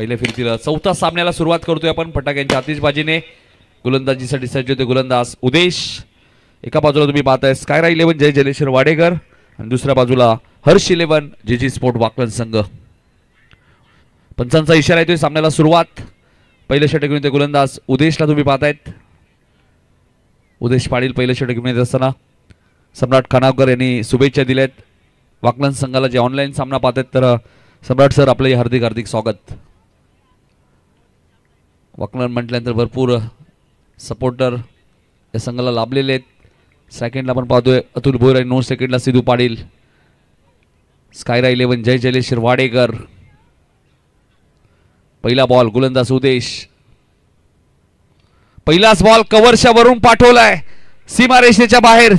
पहिल्या फिरतीला चौथा सामन्याला सुरुवात करतोय आपण फटाक्यांच्या आतिषबाजीने। गोलंदाजीसाठी सज्ज होते गोलंदाज उदेश। एका बाजूला तुम्ही पाहताय स्कायरा 11 जय जलेश्वर वाडेकर आणि दुसऱ्या बाजूला हर्ष 11 जीजी स्पोर्ट वाकलन संघ। पंचांचा इशारा येतोय सामन्याला सुरुवात। पहिलं षटक घेऊन ते गोलंदाज उदेशला तुम्ही पाहतायत। उदेश पाटील पहिलं षटक घेऊन येत असताना सम्राट खानावकर यांनी शुभेच्छा दिल्यात वाकलन संघाला जे ऑनलाईन सामना पाहतात। तर सम्राट सर आपले हार्दिक हार्दिक स्वागत। वाकलन म्हटल्यानंतर भरपूर सपोर्टर या संघाला लाभलेले आहेत। सेकंडला आपण पाहतोय अतुल भोयर आणि 9 सेकंडला सिद्धू पाटील। स्कायरा 11 जय जलेश्वर वाडेकर। पहिला बॉल गोलंदाज उदेश। पहिलाच बॉल कव्हरच्या वरून पाठवलाय सीमारेषेच्या बाहेर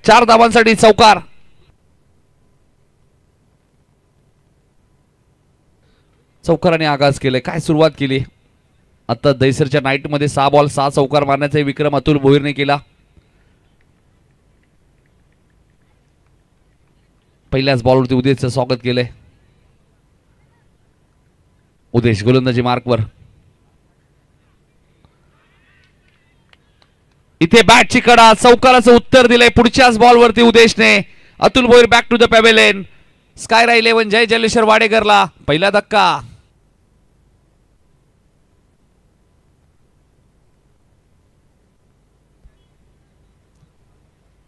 4 धावांसाठी चौकार। चौकाराने आगाज केले काय सुरुवात केली। आता दैसरच्या नाईट मध्ये 6 बॉल 6 चौकार मारण्याचा विक्रम अतुल भोईरने केला। पहिल्याच बॉलवरती उदेशचं स्वागत केलंय। उदेश गोलंदाजी मार्कवर। इथे बॅटची कडा चौकाराचं उत्तर दिलंय पुढच्याच बॉलवरती उदेशने। Atul Bhoir back to the pavilion. Skyra 11 Jay Jaleshwar वाडेकरला पहिला धक्का।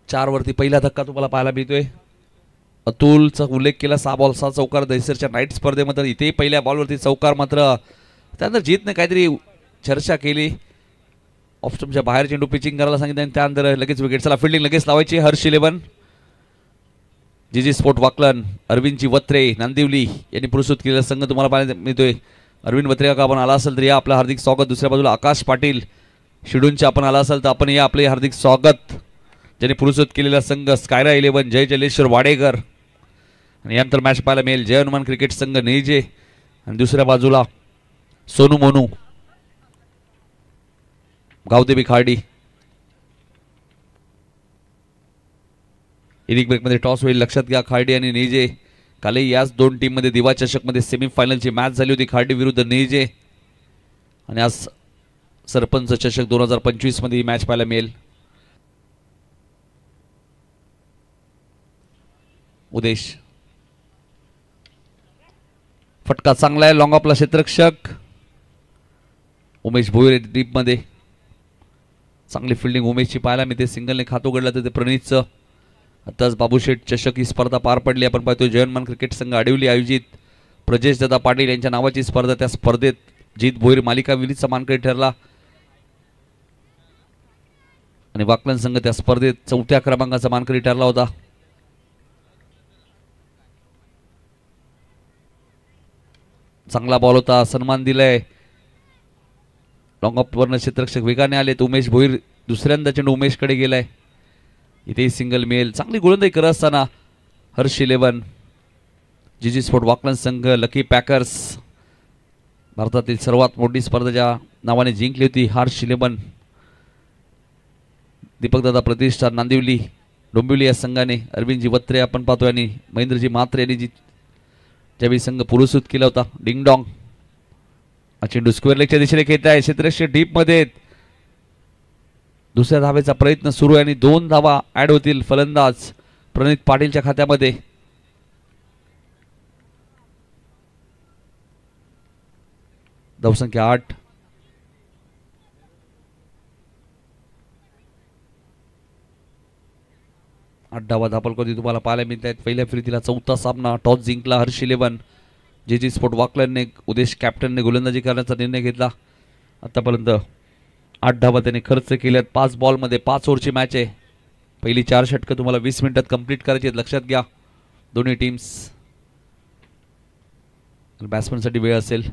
चार वरती पहिला धक्का तुम्हाला पाहायला मिळतोय। अतुलचा उल्लेख केला 6 बॉल 6 चौकार दैसरच्या नाईट स्पर्धेमध्ये। इथे पहिल्या बॉलवरती चौकार मात्र त्यानंतर जीतने काहीतरी चर्चा केली। ऑफ स्टंपच्या बाहेर चेंडू पिचिंग करायला सांगितलं आणि त्यानंतर लगेच विकेट। चला फिल्डिंग लगेच लावायची। हर्ष 11 जीजी स्पोर्ट वाकलन। अरविंदजी वत्रे नांदिवली यांनी पुरस्कृत केलेला संघ तुम्हाला पाहायला मिळतोय। अरविंद वत्रे का आपण आला असेल तर या आपलं हार्दिक स्वागत। दुसऱ्या बाजूला आकाश पाटील शिडूनचे आपण आला असेल तर आपण या आपले हार्दिक स्वागत। ज्यांनी पुरस्कृत केलेला संघ स्कायरा 11 जय जलेश्वर वाडेकर आणि यानंतर मॅच पाहायला मिळेल जय हनुमान क्रिकेट संघ नेजे आणि दुसऱ्या बाजूला सोनू मोनू गावदेवी खार्डी। इनिंग ब्रेकमध्ये टॉस होईल लक्षात घ्या। खार्डी आणि नेजे कालही याच 2 टीम मध्ये दिवा चषक मध्ये सेमीफायनलची मॅच झाली होती खार्डी विरुद्ध नेजे आणि आज सरपंच चषक 2025 मध्ये ही मॅच पाहायला मिळेल। उदेश फटका चांगला आहे लॉंग ऑफला क्षेत्ररक्षक उमेश भोईर डीप मध्ये चांगली फिल्डिंग उमेशची पाहायला मिळते। सिंगलने खातो गडला तर ते प्रणीतचं। आताच बाबूशेठ चषक ही स्पर्धा पार पडली। आपण पाहतोय जय हनुमान क्रिकेट संघ आडिवली आयोजित प्रजेश दादा पाटील यांच्या नावाची स्पर्धा। त्या स्पर्धेत जीत भोईर मालिका विलीचा मानकरी ठरला आणि वाकलन संघ त्या स्पर्धेत 4थ्या क्रमांकाचा मानकरी ठरला होता। चांगला बॉल होता सन्मान दिलाय लॉंग ऑफ वरनं क्षेत्ररक्षक वेगाने आलेत। उमेश भोईर दुसऱ्यांदा चेंडू उमेशकडे गेलाय। इथे सिंगल मिळेल। चांगली गोलंदाजी करत असताना हर्ष 11 जीजी स्पोर्ट वाकलन संघ लकी पॅकर्स भारतातील सर्वात मोठी स्पर्धा ज्या नावाने जिंकली होती हर्ष 11 दीपकदादा प्रतिष्ठान नांदिवली डोंबिवली या संघाने अरविंदजी वत्रे आपण पाहतोय आणि महेंद्रजी मात्रे यांनी ज्यावेळी संघ पुरस्कृत केला होता। डिंग डॉंग चेंडू स्क्वेअर लेगच्या दिशेने खेळत आहे क्षेत्ररक्षक डीप मध्ये। दुसऱ्या धावेचा प्रयत्न सुरू आहे आणि 2 धावा ऍड होतील फलंदाज प्रणीत पाटीलच्या खात्यामध्ये। धावसंख्या 8। धावा धापलकोती तुम्हाला पाहायला मिळत आहेत। पहिल्या फिरतीला 4था सामना टॉस जिंकला हर्ष 11 जीजी स्पोर्ट वाकलनने उदेश कॅप्टनने गोलंदाजी करण्याचा निर्णय घेतला। आतापर्यंत 8 धावा त्याने खर्च केल्यात। 5 बॉलमध्ये 5 ओव्हरची मॅच आहे। पहिली 4 षटकं तुम्हाला 20 मिनिटात कंप्लीट करायची आहेत लक्षात घ्या दोन्ही टीम्स। बॅट्समनसाठी वेळ असेल।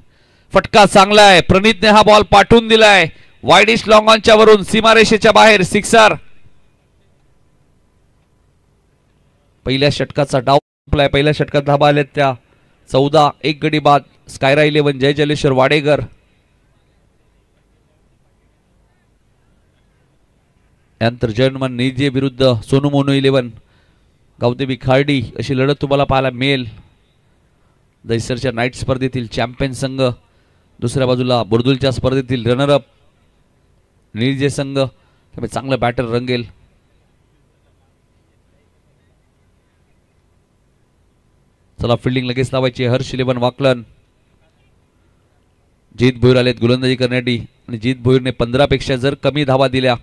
फटका चांगला आहे प्रणीतने हा बॉल पाठवून दिलाय वाईडिश लॉंग ऑनच्या वरून सीमारेषेच्या बाहेर सिक्सर। पहिल्या षटकाचा डाव संपलाय। पहिल्या षटकात धाबा आल्यात त्या 14 एक गडी बाद। स्कायरा 11 जय जलेश्वर वाडेकर यानंतर जय हनुमान नेजे विरुद्ध सोनू मोनू 11 गावदेवी खार्डी अशी लढत तुम्हाला पाहायला मिळेल। दैसरच्या नाईट स्पर्धेतील चॅम्पियन संघ दुसऱ्या बाजूला बुर्दुलच्या स्पर्धेतील रनरअप निळजे संघ, त्यामुळे चांगलं बॅटर रंगेल. चला फिल्डिंग लगेच लावायची. हर्ष 11 वाकलन. जीत भोईर आलेत गोलंदाजी करण्यासाठी आणि जीत भोईरने 15 पेक्षा जर कमी धावा दिल्या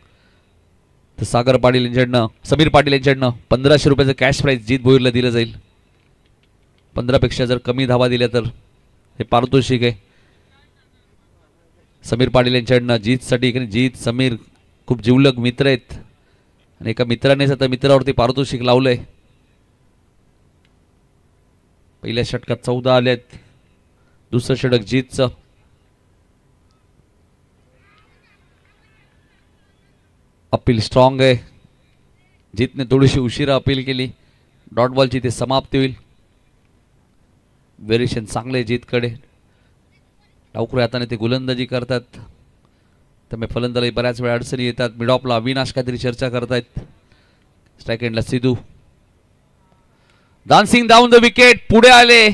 तर सागर पाटील यांच्याकडनं समीर पाटील यांच्याकडनं 1500 रुपयाचं कॅश प्राइज जीत भोईरला दिलं जाईल. 15 पेक्षा जर कमी धावा दिल्या तर हे पारितोषिक आहे समीर पाटील यांच्याकडनं जीतसाठी. जीत समीर खूप जिवलग मित्र आहेत आणि एका मित्रानेच आता मित्रावरती पारितोषिक लावलंय. पहिल्या षटकात 14 आलेत. दुसरं षटक जीतचं. अपील स्ट्रॉंग आहे. जीतने थोडीशी उशिरा अपील केली. डॉट बॉलची ते समाप्ती होईल. व्हेरिएशन चांगले जीतकडे. डावखुऱ्या हाताने ते गोलंदाजी करतात त्यामुळे फलंदाजी बऱ्याच वेळा अडचणी येतात. मिडॉपला अविनाश काहीतरी चर्चा करतायत. स्ट्राईक एंडला Sidhu. Dancing down the wicket पुढे आले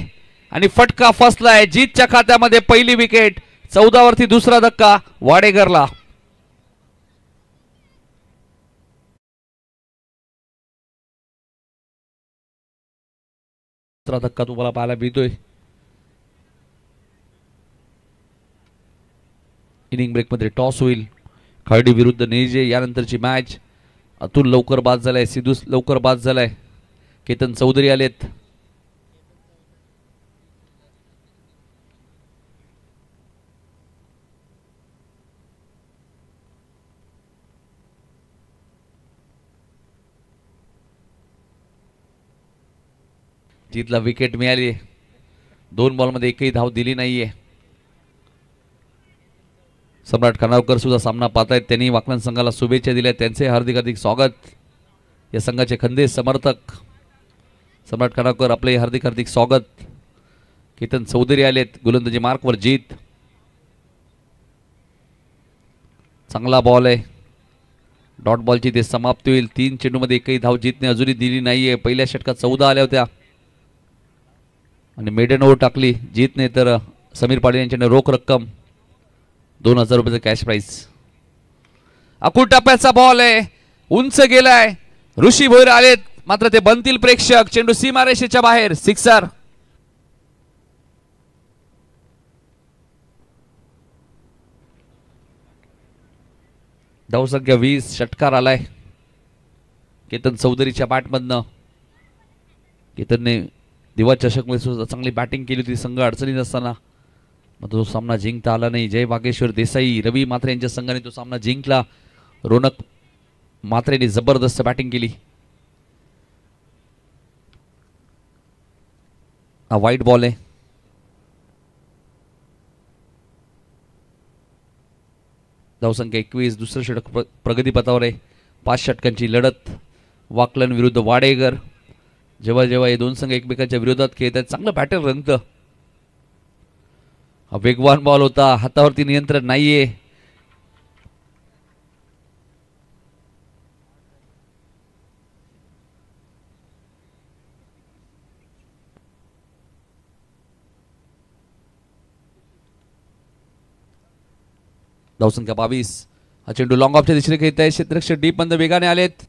आणि फटका फसलाय. जीतच्या खात्यामध्ये पहिली विकेट. 14 वरती दुसरा धक्का वाडेकरला. दुसरा धक्का तुम्हाला पाहायला मिळतोय. इनिंग ब्रेक मध्ये टॉस होईल. खर्डी विरुद्ध नेजे यानंतरची मॅच. अतुल लवकर बाद झालाय. सिद्धू लवकर बाद झालाय. केतन चौधरी आलेत. जीतला विकेट मिळाली. 2 बॉलमध्ये एकही धाव दिली नाहीये. सम्राट खानावकर सुद्धा सामना पाहतायत. त्यांनी वाकलन संघाला शुभेच्छा दिल्या. त्यांचे हार्दिक हार्दिक स्वागत. या संघाचे खंदे समर्थक सम्राट खानावकर आपले हार्दिक हार्दिक स्वागत. केतन चौधरी आलेत. गोलंदाजी मार्कवर जीत. चांगला बॉल आहे. डॉट बॉलची ते समाप्ती होईल. 3 चेंडूमध्ये एकही धाव जीतने अजूनही दिली नाहीये. पहिल्या षटकात 14 आल्या होत्या आणि मेडन ओव्हर टाकली जीतने. तर समीर पाटील यांच्याने रोख रक्कम 2000 रुपयाचं कॅश प्राइज. अकुट टप्प्याचा बॉल आहे. उंच गेलाय. ऋषी भोईर आलेत मात्र ते बनतील प्रेक्षक. चेंडू सीमारेषेच्या बाहेर. सिक्सर. धावसंख्या 20. षटकार आलाय केतन चौधरीच्या बॅटमधनं. केतनने दिवा चषकमध्ये सुद्धा चांगली बॅटिंग केली होती संघ अडचणीत असताना. मात्र तो सामना जिंकता आला नाही. जय वागेश्वर देसाई रवी मात्रे यांच्या संघाने तो सामना जिंकला. रोनक मात्रेने जबरदस्त बॅटिंग केली. हा वाईट बॉल आहे. धावसंख्या 21. दुसरं षटक प्रगतीपथावर आहे. 5 षटकांची लढत. वाकलन विरुद्ध वाडेकर. जेव्हा जेव्हा हे दोन संघ एकमेकांच्या विरोधात खेळतात चांगलं बॅटर रंगतं. हा वेगवान बॉल होता. हातावरती नियंत्रण नाहीये. धावसंख्या 22. हा चेंडू लॉंग ऑफच्या दिशेने खेळत आहे. क्षेत्ररक्षक डीप मध्ये वेगाने आलेत.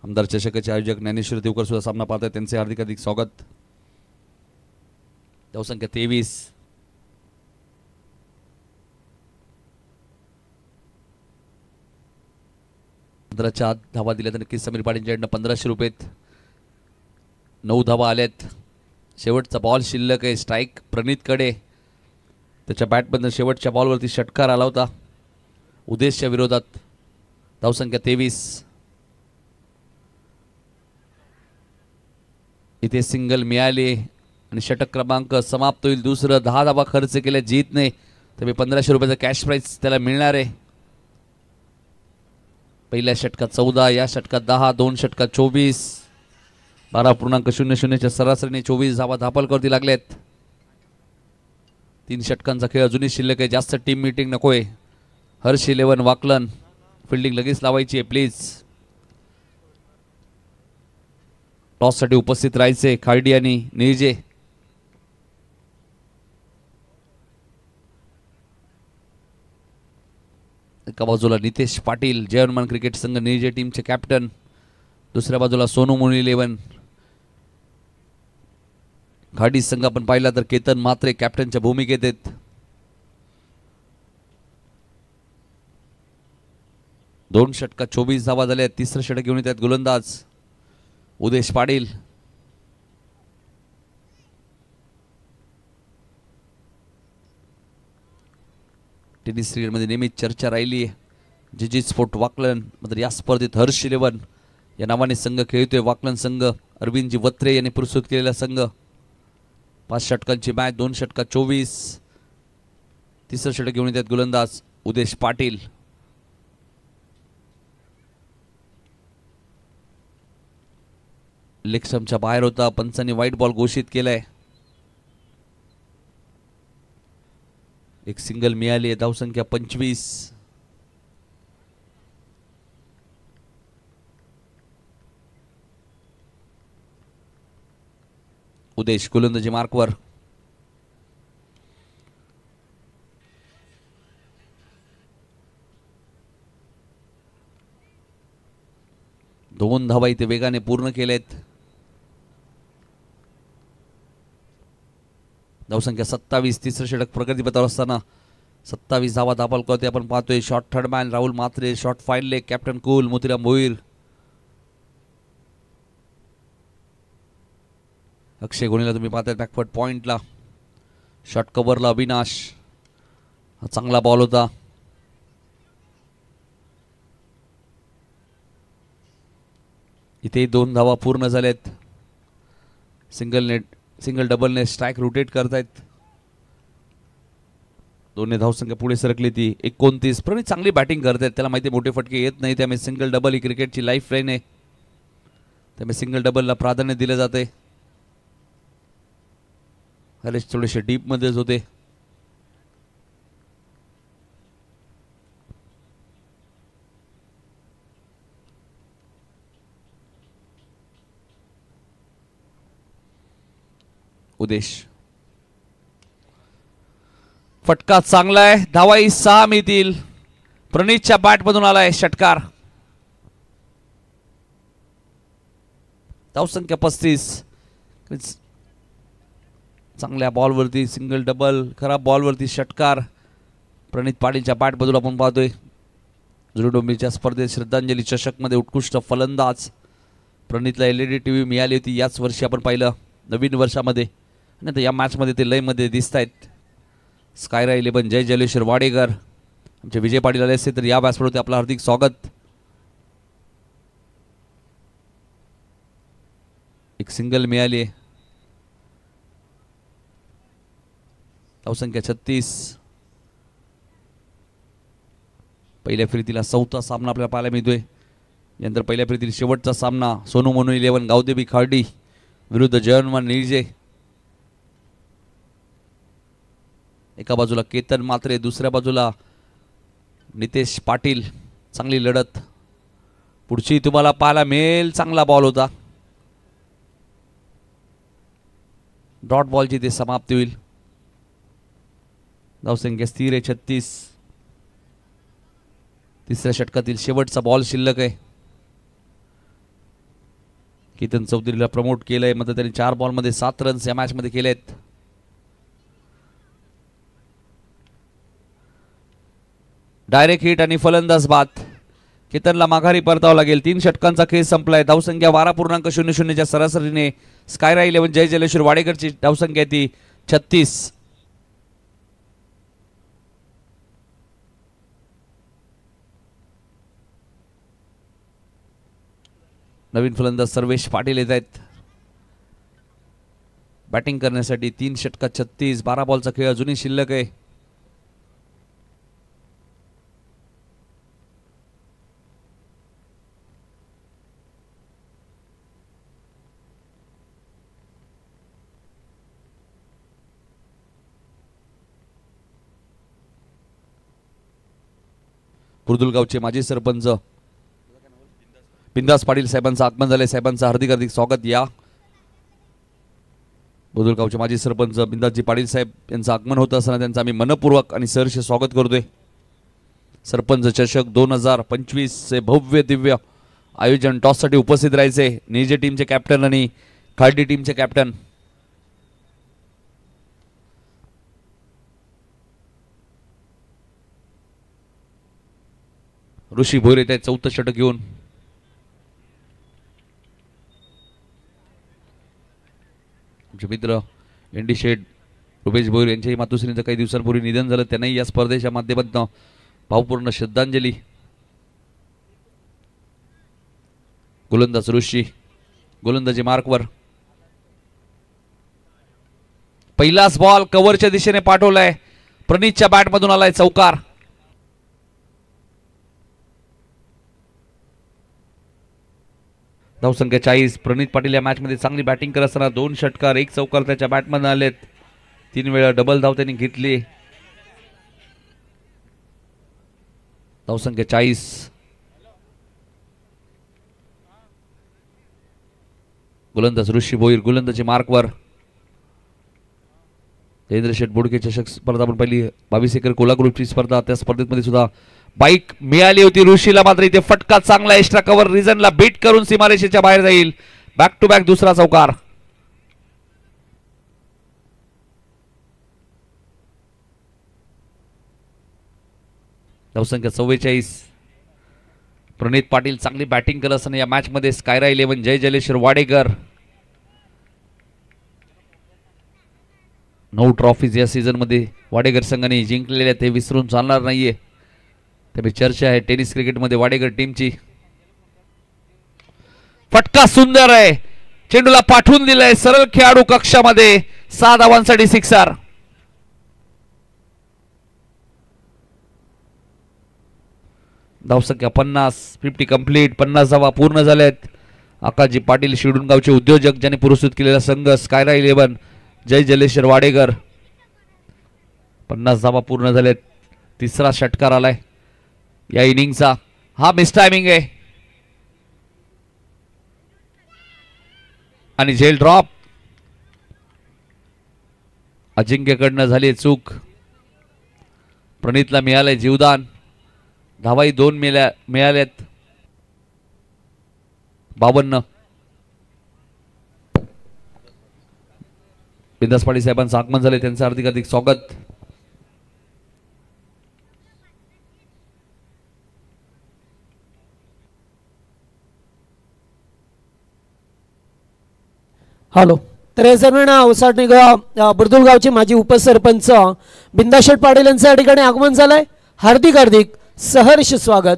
आमदार चषकाचे आयोजक ज्ञानेश्वर देवकर सुद्धा सामना पाहतात. त्यांचे हार्दिक हार्दिक स्वागत. धावसंख्या 23. आत धावा दिल्या तर नक्कीच समीर पाटीलच्या 1500 रुपयेत 9 धावा आल्यात. शेवटचा बॉल शिल्लक आहे. स्ट्राईक प्रणितकडे. त्याच्या बॅटमधून शेवटच्या बॉलवरती षटकार आला होता उदेशच्या विरोधात. धावसंख्या 23. इथे सिंगल मिळाली आणि षटक क्रमांक समाप्त होईल. दुसरं 10 धावा खर्च केल्या जीतने. तर 1500 रुपयाचा कॅश प्राइज त्याला मिळणार आहे. पहिल्या षटकात 14. या षटकात 10. 2 षटकात 24. 12.00च्या सरासरीने 24 धावा धापलकरती लागल्यात. 3 षटकांचा खेळ अजूनही शिल्लक आहे. जास्त टीम मीटिंग नकोय. हर्ष 11 वाकलन. फिल्डिंग लगेच लावायची आहे प्लीज. टॉस साठी उपस्थित राहायचे खार्डी आणि निर्जे. एका बाजूला नितेश पाटील जय हनुमान क्रिकेट संघ निर्जे टीमचे कॅप्टन, दुसऱ्या बाजूला सोनू मुनी 11 खाडी संघ आपण पाहिला तर केतन मात्रे कॅप्टनच्या भूमिकेत आहेत. दोन षटका 24 धावा झाल्या. तिसरं षटक घेऊन येतात गोलंदाज उदेश पाटील. टेनिस क्रिकेटमध्ये नेहमीच चर्चा राहिली आहे जिजी स्पोर्ट वाकलन. मात्र या स्पर्धेत हर्ष 11 या नावाने संघ खेळतोय. वाकलन संघ अरविंदजी वत्रे यांनी पुरस्कृत केलेला संघ. 5 षटकांची मॅच, 2 षटका 24. तिसरं षटक घेऊन येतात गोलंदाज उदेश पाटील. लेग स्टंपच्या बाहेर होता. पंचांनी व्हाईट बॉल घोषित केलाय. एक सिंगल मिळाली आहे. धावसंख्या 25. उदेश गोलंदाजी मार्कवर. दोन धावा इथे वेगाने पूर्ण केलेत. धावसंख्या 27. तिसरं षटक प्रगतीपथावर असताना 27 धावा दाखल करते आपण पाहतोय. शॉर्ट थर्ड मॅन राहुल मात्रे, शॉर्ट फाईन लेग कॅप्टन कुल मोतीराम भोईर. अक्षय घोणीला तुम्ही पाहताय बॅकफुट पॉइंटला. शॉर्ट कव्हरला अविनाश. हा चांगला बॉल होता. इथे 2 धावा पूर्ण झाल्यात. सिंगल डबल ने स्ट्राइक रोटेट करतायत. दोन्ही धावसंख्या पुढे सरकली ती 29. प्रणित चांगली बॅटिंग करतायत. त्याला माहिती मोठे फटके येत नाही, त्यामुळे सिंगल डबल ही क्रिकेटची लाईफ लाईन आहे. त्यामुळे सिंगल डबलला प्राधान्य दिले जाते. हरेश थोडेसे डीप मध्येच होते. उदेश फटका चांगला आहे. धावाही 6 मिळतील. प्रणीतच्या बॅट मधून आलाय षटकार. धावसंख्या 35. चांगल्या बॉलवरती सिंगल डबल, खराब बॉलवरती षटकार. प्रणित पाटीलच्या बॅट मधून आपण पाहतोय. जुडोडोंबीच्या स्पर्धेत श्रद्धांजली चषक मध्ये उत्कृष्ट फलंदाज. प्रणितला LED टीव्ही मिळाली होती याच वर्षी आपण पाहिलं नवीन वर्षामध्ये. आणि आता या मॅच मध्ये ते लय मध्ये दिसत आहेत. स्कायरा 11 जय जलेश्वर वाडेकर आमचे विजय पाटील आले असते तर या व्यासपीठावरती आपलं हार्दिक स्वागत. एक सिंगल मिळाली. धावसंख्या 36. पहिल्या फेरीतील 4था सामना आपल्याला पाहायला मिळतोय. यानंतर पहिल्या फेरीतील शेवटचा सामना सोनू मोनू 11 गावदेवी खार्डी विरुद्ध जय हनुमान निर्जे. एका बाजूला केतन मात्रे, दुसऱ्या बाजूला नितेश पाटील. चांगली लढत पुढची तुम्हाला पाहायला मिळेल. चांगला बॉल होता. डॉट बॉलची ते समाप्ती होईल. धावसंख्या स्थिर आहे 36. तिसऱ्या षटकातील शेवटचा बॉल शिल्लक आहे. केतन चौधरीला प्रमोट केलंय. मात्र त्यांनी 4 बॉलमध्ये 7 रन्स या मॅच मध्ये केलेत. डायरेक्ट हिट आणि फलंदाज बाद. केतनला माघारी परतावं लागेल. 3 षटकांचा खेळ संपलाय. धावसंख्या 12.00 च्या सरासरीने स्कायरा 11 जय जलेश्वर वाडेकरची धावसंख्या ती 36. नवीन फलंदाज सर्वेश पाटील येत आहेत बॅटिंग करण्यासाठी. 3 षटकात 36. 12 बॉलचा खेळ अजूनही शिल्लक आहे. कुर्दुलगावचे माजी सरपंच बिंदास पाटील साहेबांचं आगमन झाले. साहेबांचं हार्दिक हार्दिक स्वागत. या बुद्रुकगावचे माजी सरपंच बिंदासजी पाटील साहेब यांचं आगमन होत असताना त्यांचं आम्ही मनपूर्वक आणि सहर्ष स्वागत करतोय. सरपंच चषक 2025 चे भव्य दिव्य आयोजन टॉससाठी उपस्थित राहायचे निजे टीमचे कॅप्टन आणि खालडी टीमचे कॅप्टन ऋषी भोईर येत आहेत 4थं षटक घेऊन. आमचे मित्र एनडी शेड रुपेश भोईर यांच्याही मातोश्रींचं काही दिवसांपूर्वी निधन झालं. त्यांनाही या स्पर्धेच्या माध्यमातून भावपूर्ण श्रद्धांजली. गोलंदाज ऋषी गोलंदाजी मार्कवर. पहिलाच बॉल कव्हरच्या दिशेने पाठवलाय. प्रणीतच्या बॅटमधून आलाय चौकार. धावसंख्या 40. प्रणीत पाटील या मॅच मध्ये चांगली बॅटिंग करत असताना 2 षटकार 1 चौकार त्याच्या बॅटमधून आलेत. 3 वेळा डबल धाव त्यांनी घेतली. धावसंख्या 40. गोलंदाज ऋषी भोईर गोलंदाजी मार्कवर. जयेंद्र शेठ बोडके चषक स्पर्धा आपण पहिली 22 एकर कोल्हापूरची स्पर्धा. त्या स्पर्धेमध्ये सुद्धा बाईक मिळाली होती ऋषीला. मात्र इथे फटका चांगला एक्स्ट्रा कव्हर रिझनला बीट करून सीमारेषेच्या बाहेर जाईल. बॅक टू बॅक दुसरा चौकार. धावसंख्या 44. प्रणीत पाटील चांगली बॅटिंग करत असताना या मॅच मध्ये स्कायरा 11 जय जलेश्वर वाडेकर. 9 ट्रॉफीज या सीझन मध्ये वाडेकर संघाने जिंकलेल्या ते विसरून चालणार नाहीये. त्यामुळे चर्चा आहे टेनिस क्रिकेट मध्ये वाडेकर टीमची. फटका सुंदर आहे. चेंडूला पाठवून दिलाय सरळ खेळाडू कक्षामध्ये. 6 धावांसाठी सिक्सर. धावसंख्या 50. 50 कंप्लीट. 50 धावा पूर्ण झाल्यात. आकाशजी पाटील शिवडूनगावचे उद्योजक ज्यांनी पुरस्कृत केलेला संघ स्कायरा 11 जय जलेश्वर वाडेकर. 50 धावा पूर्ण झाल्यात. तिसरा षटकार आलाय या इनिंगचा. हा मिस टायमिंग आहे आणि झेल ड्रॉप. अजिंक्यकडनं झाली चूक. प्रणीतला मिळालंय जीवदान. धावाही 2 मिळाल्यात. 52. बिंदास पाटील साहेबांचं आगमन झाले. त्यांचं हार्दिक हार्दिक स्वागत. हॅलो. तर हे सर्व अवसाट निघा बुर्दुलगावचे माजी उपसरपंच बिंदाशेठ पाटील यांचं या ठिकाणी आगमन झालंय. हार्दिक हार्दिक सहर्ष स्वागत.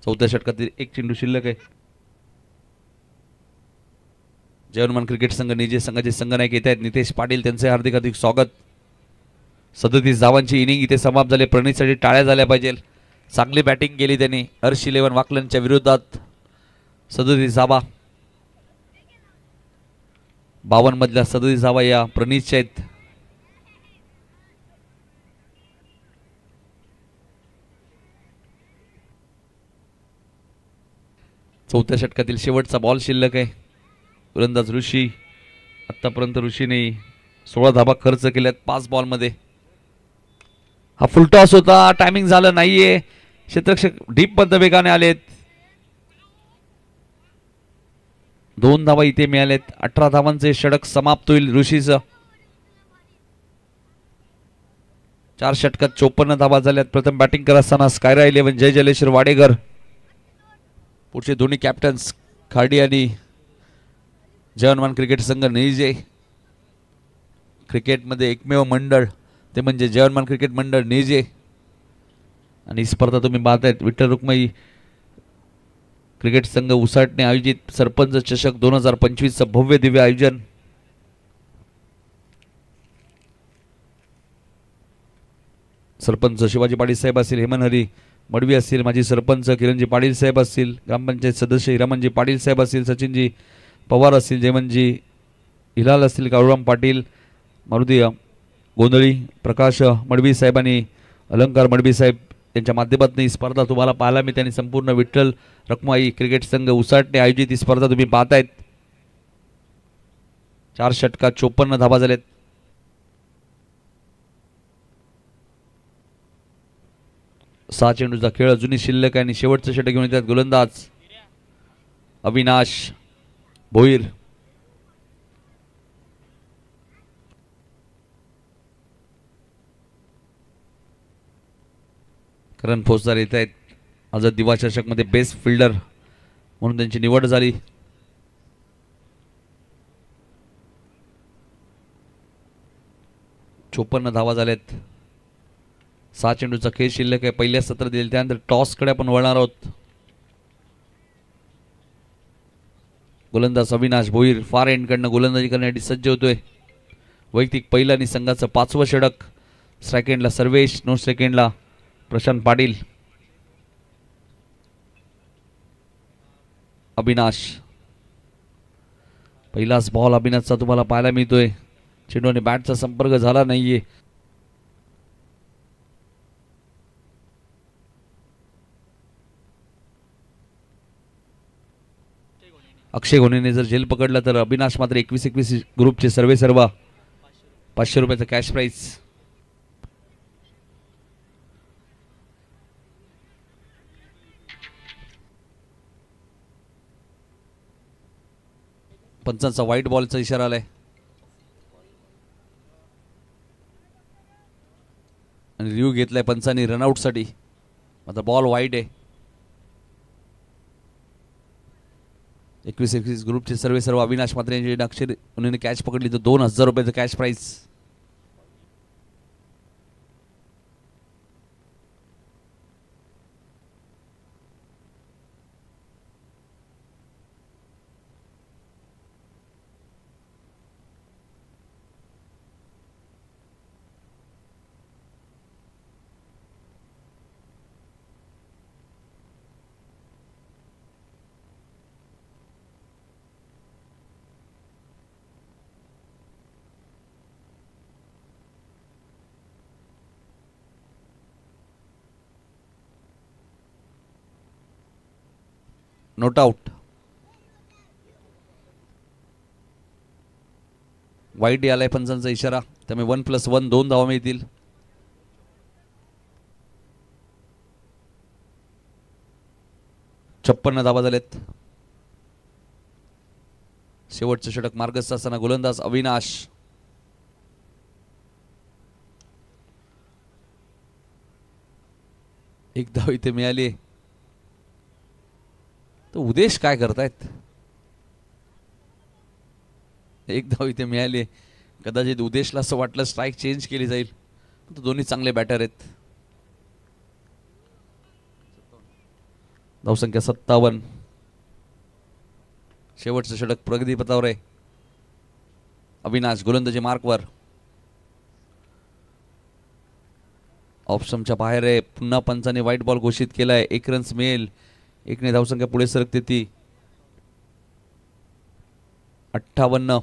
चौथ्या षटकातील एक चेंडू शिल्लक आहे. जय हनुमान क्रिकेट संघ निजे संघाचे संघनायक येत आहेत नितेश पाटील. त्यांचे हार्दिक हार्दिक स्वागत. 37 धावांची इनिंग इथे समाप्त झाली. प्रणीतसाठी टाळ्या झाल्या पाहिजे. चांगली बॅटिंग केली त्यांनी. हर्ष 11 वाकलनच्या विरोधात 37 धावा. 52 मधल्या 37 धावा या प्रणीतच्या आहेत. चौथ्या षटकातील शेवटचा बॉल शिल्लक आहे. गोलंदाज ऋषी. आतापर्यंत ऋषीने 16 धाबा खर्च केल्यात 5 बॉल मध्ये. हा फुल टॉस होता. टायमिंग झालं नाहीये. क्षेत्ररक्षक डीप मध्ये वेगाने आलेत. 2 धावा इथे मिळालेत. 18 धावांचे षटक समाप्त होईल ऋषीचं. 4 षटकात 54 धावा झाल्यात. प्रथम बॅटिंग करत असताना स्कायरा 11 जय जलेश्वर वाडेकर. पुढचे दोन्ही कॅप्टन्स खाडी आणि जय हनुमान क्रिकेट संघ निजे. क्रिकेटमध्ये एकमेव मंडळ ते म्हणजे जय हनुमान क्रिकेट मंडळ निजे. आणि ही स्पर्धा तुम्ही पाहतायत विठ्ठल रुक्माई क्रिकेट संघ उसाटने आयोजित सरपंच चषक 2025 चं भव्य दिव्य आयोजन. सरपंच शिवाजी पाटील साहेब असतील, हेमंत हरी मडवी असतील, माजी सरपंच किरणजी पाटील साहेब असतील, ग्रामपंचायत सदस्य हिरामनजी पाटील साहेब असतील, सचिनजी पवार असतील, जयमनजी हिलाल असतील, काळूराम पाटील, मारुती गोंधळी, प्रकाश मडवी साहेब आणि अलंकार मडवी साहेब यांच्या माध्यमातून ही स्पर्धा तुम्हाला पाहायला मिळते आणि संपूर्ण विठ्ठल रखुमाई क्रिकेट संघ उसाटणे आयोजित ही स्पर्धा तुम्ही पाहतायत. 4 षटकात 54 धावा झाल्यात. सहा चेंडूचा खेळ अजूनही शिल्लक आहे आणि शेवटचं षटक घेऊन येतात गोलंदाज अविनाश भोईर. करण फौजदार येत आहेत. आज दिवा चषक मध्ये बेस्ट फिल्डर म्हणून त्यांची निवड झाली. चोपन्न धावा झाल्यात. 6 चेंडूचा खेळ शिल्लक आहे. पहिल्या सत्र दिले त्यानंतर टॉसकडे आपण वळणार आहोत. गोलंदाज अविनाश भोईर फार एंडकडनं गोलंदाजी करण्यासाठी सज्ज होतोय. वैयक्तिक पहिलं आणि संघाचं 5वं षटक. स्ट्राईक एंडला सर्वेश, नो स्ट्राईक एंडला प्रशांत पाटील. अविनाश, पहिलाच बॉल अविनाशचा तुम्हाला पाहायला मिळतोय. चेंडूने बॅटचा संपर्क झाला नाहीये. अक्षय घोणेने जर झेल पकडला तर अविनाश मात्र 21-21 ग्रुपचे सर्व 500 रुपयाचं कॅश प्राइस. पंचांचा व्हाईट बॉलचा इशारा आलाय आणि रिव्ह्यू घेतलाय पंचांनी रनआउट साठी. मात्र बॉल वाईट आहे. 21-21 ग्रुपचे सर्व अविनाश मात्र यांची अक्षर उन्हेने कॅच पकडली तर 2000 रुपयाचं कॅश प्राइस. Note out. वाईट आलाय पंचांचा इशारा. त्यामुळे 1+1 2 धावा मिळतील. छप्पन्न धावा झालेत. शेवटचं षटक मार्गस्थ असताना गोलंदाज अविनाश. एक धाव इथे मिळाली. तो उदेश काय करतायत. एक धाव इथे मिळाली. कदाचित उदेशला असं वाटलं स्ट्राईक चेंज केली जाईल. तो दोन्ही चांगले बॅटर आहेत. धावसंख्या 57. शेवटचं षटक प्रगतीपथावर आहे. अविनाश गोलंदाजी मार्कवर. ऑप्शनच्या बाहेर आहे. पुन्हा पंचाने व्हाईट बॉल घोषित केलाय. 1 रन्स मिळेल. 1 ने धावसंख्या पुढे सरकते ती 58.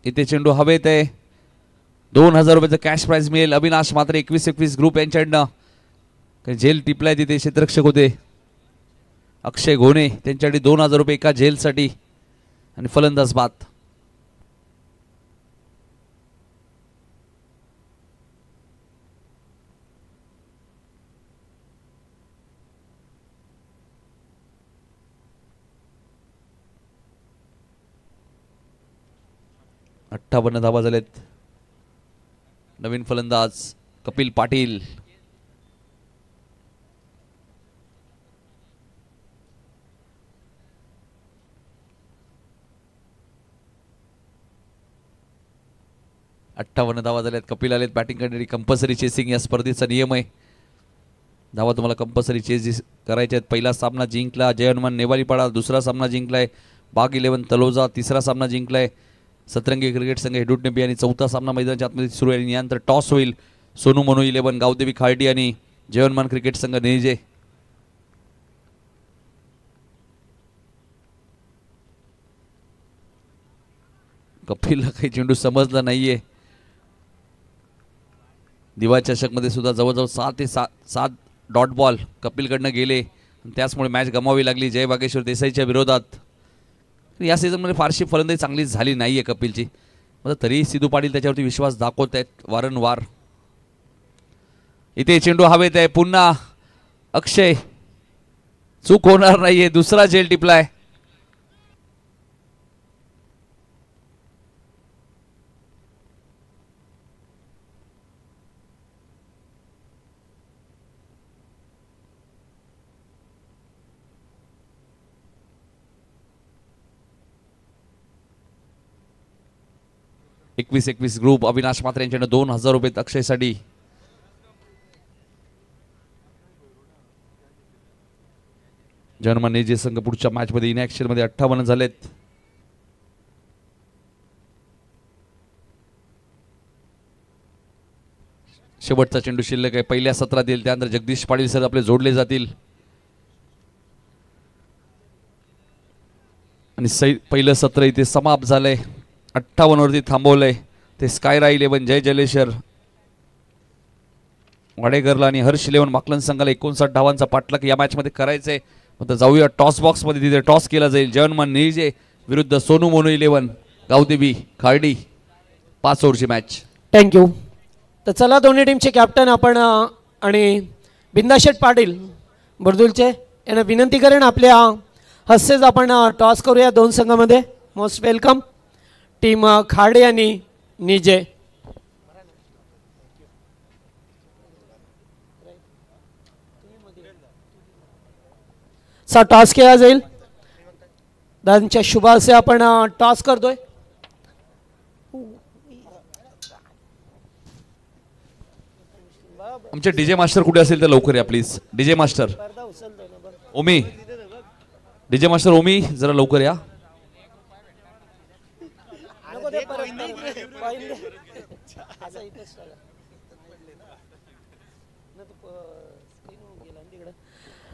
इथे चेंडू हवेत आहे. 2000 रुपयाचं कॅश प्राइज मिळेल. अविनाश मात्र 21-21 ग्रुप यांच्याकडनं झेल टिपलाय. तिथे क्षेत्ररक्षक होते अक्षय घोणे. त्यांच्यासाठी 2000 रुपये एका झेलसाठी आणि फलंदाज बाद. अठ्ठावन्न धावा झालेत. नवीन फलंदाज कपिल पाटील. अठ्ठावन्न धावा झाल्यात. कपिल आलेत बॅटिंग करणारी. कंपल्सरी चेसिंग या स्पर्धेचा नियम आहे. धावा तुम्हाला कंपल्सरी चेस करायच्या आहेत. पहिला सामना जिंकला जय हनुमान नेवालीपाडा. दुसरा सामना जिंकलाय बाग 11 तलोजा तिसरा सामना जिंकलाय. सतरंगी क्रिकेट संघ हेडूट नेबी आणि चौथा सामना मैदानाच्या आतमध्ये सुरू आहे. यानंतर टॉस होईल. सोनू मनू 11 गावदेवी खार्डी आणि जयवनमान क्रिकेट संघ नेजे. कपिलला काही चेंडू समजला नाहीये. दिवा चषकमध्ये सुद्धा जवळजवळ 6 ते 7 डॉट बॉल कपिलकडनं गेले. त्याचमुळे मॅच गमावी लागली जय बागेश्वर देसाईच्या विरोधात. या सीझनमध्ये फारशी फलंदाजी चांगली झाली नाहीये कपिलची. तरीही सिद्धू पाटील त्याच्यावरती विश्वास दाखवत आहेत वारंवार. इथे चेंडू हवेत आहे. पुन्हा अक्षय, चूक होणार नाहीये. दुसरा झेल टिपलाय. एकवीस ग्रुप अविनाश मात्रे यांच्याकडे 2000 रुपये अक्षयसाठी. जर्मनी जे संघ पुढच्या मॅच मध्ये इनॅक्शन मध्ये 58 झालेत. शेवटचा चेंडू शिल्लक आहे. पहिल्या सत्रात येईल. त्यानंतर जगदीश पाटील सर आपले जोडले जातील आणि पहिलं सत्र इथे समाप्त झालंय. 58 वरती थांबवलंय. ते स्कायरा 11 जय जलेश्वर वाडेकरला आणि हर्ष 11 माकलन संघाला 59 धावांचा पाठलाग या मॅच मध्ये करायचंय. आता जाऊया टॉस बॉक्स मध्ये. तिथे टॉस केला जाईल. जयवनमान निजे विरुद्ध सोनू मोनू 11 गावदेवी खार्डी. 5 ओव्हरची मॅच. थँक्यू. तर चला दोन्ही टीमचे कॅप्टन आपण आणि बिंदाशेठ पाटील बुर्दुलचे यांना विनंती करेन आपल्या हस्तेच आपण टॉस करूया दोन संघामध्ये. मोस्ट वेलकम टीम खाडे आणि निजे. सा टॉस केला जाईल. दादांच्या शुभ असे आपण टॉस करतोय. आमचे डीजे मास्टर कुठे असेल तर लवकर या please. DJ master Omi, DJ master Omi जरा लवकर या.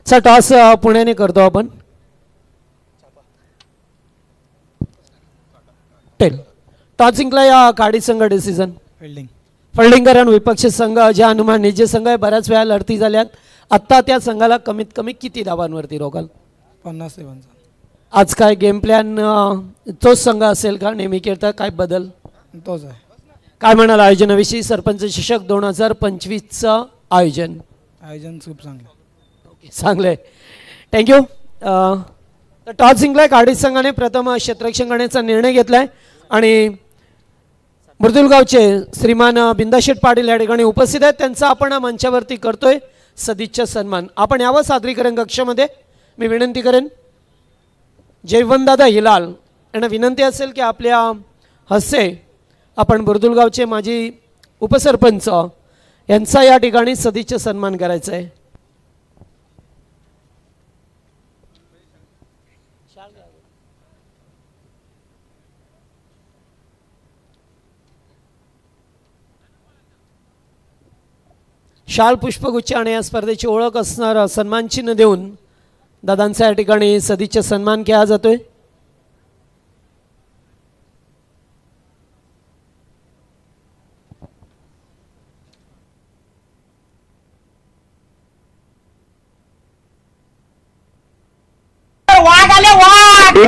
चा टॉस पुण्याने करतो आपण. टॉस जिंकला या काडी संघ. डिसिजन फिल्डिंग करण विपक्षी संघ जे हनुमान निजे संघ आहे. बऱ्याच वेळा लढती झाल्यात. आत्ता त्या संघाला कमीत कमी किती धावांवरती रोकाल? 50 धावांचा. आज काय गेम प्लॅन तोच संघ असेल का नेहमी खेळता? काय बदल? तोच आहे. काय म्हणाल आयोजनाविषयी? सरपंच चषक 2025चं आयोजन खूप चांगलं. चांगलं आहे. थँक्यू. तर टॉस जिंकलाय काडी संघाने. प्रथम क्षेत्ररक्षण करण्याचा निर्णय घेतलाय आणि मृदुलगावचे श्रीमान बिंदाशेठ पाटील या ठिकाणी उपस्थित आहेत. त्यांचा आपण मंचावरती करतोय सदिच्छा सन्मान. आपण यावं सादरीकरण कक्षामध्ये. मी विनंती करेन जयवंतदादा हिलाल यांना विनंती असेल की आपल्या हस्ते आपण बुर्दुलगावचे माजी उपसरपंच यांचा या ठिकाणी सदिच्छा सन्मान करायचा आहे. शाल पुष्पगुच्छ आणि या स्पर्धेची ओळख असणारा सन्मान चिन्ह देऊन दादांचा या ठिकाणी सदिच्छा सन्मान केला जातोय. वाघ आले वाघ.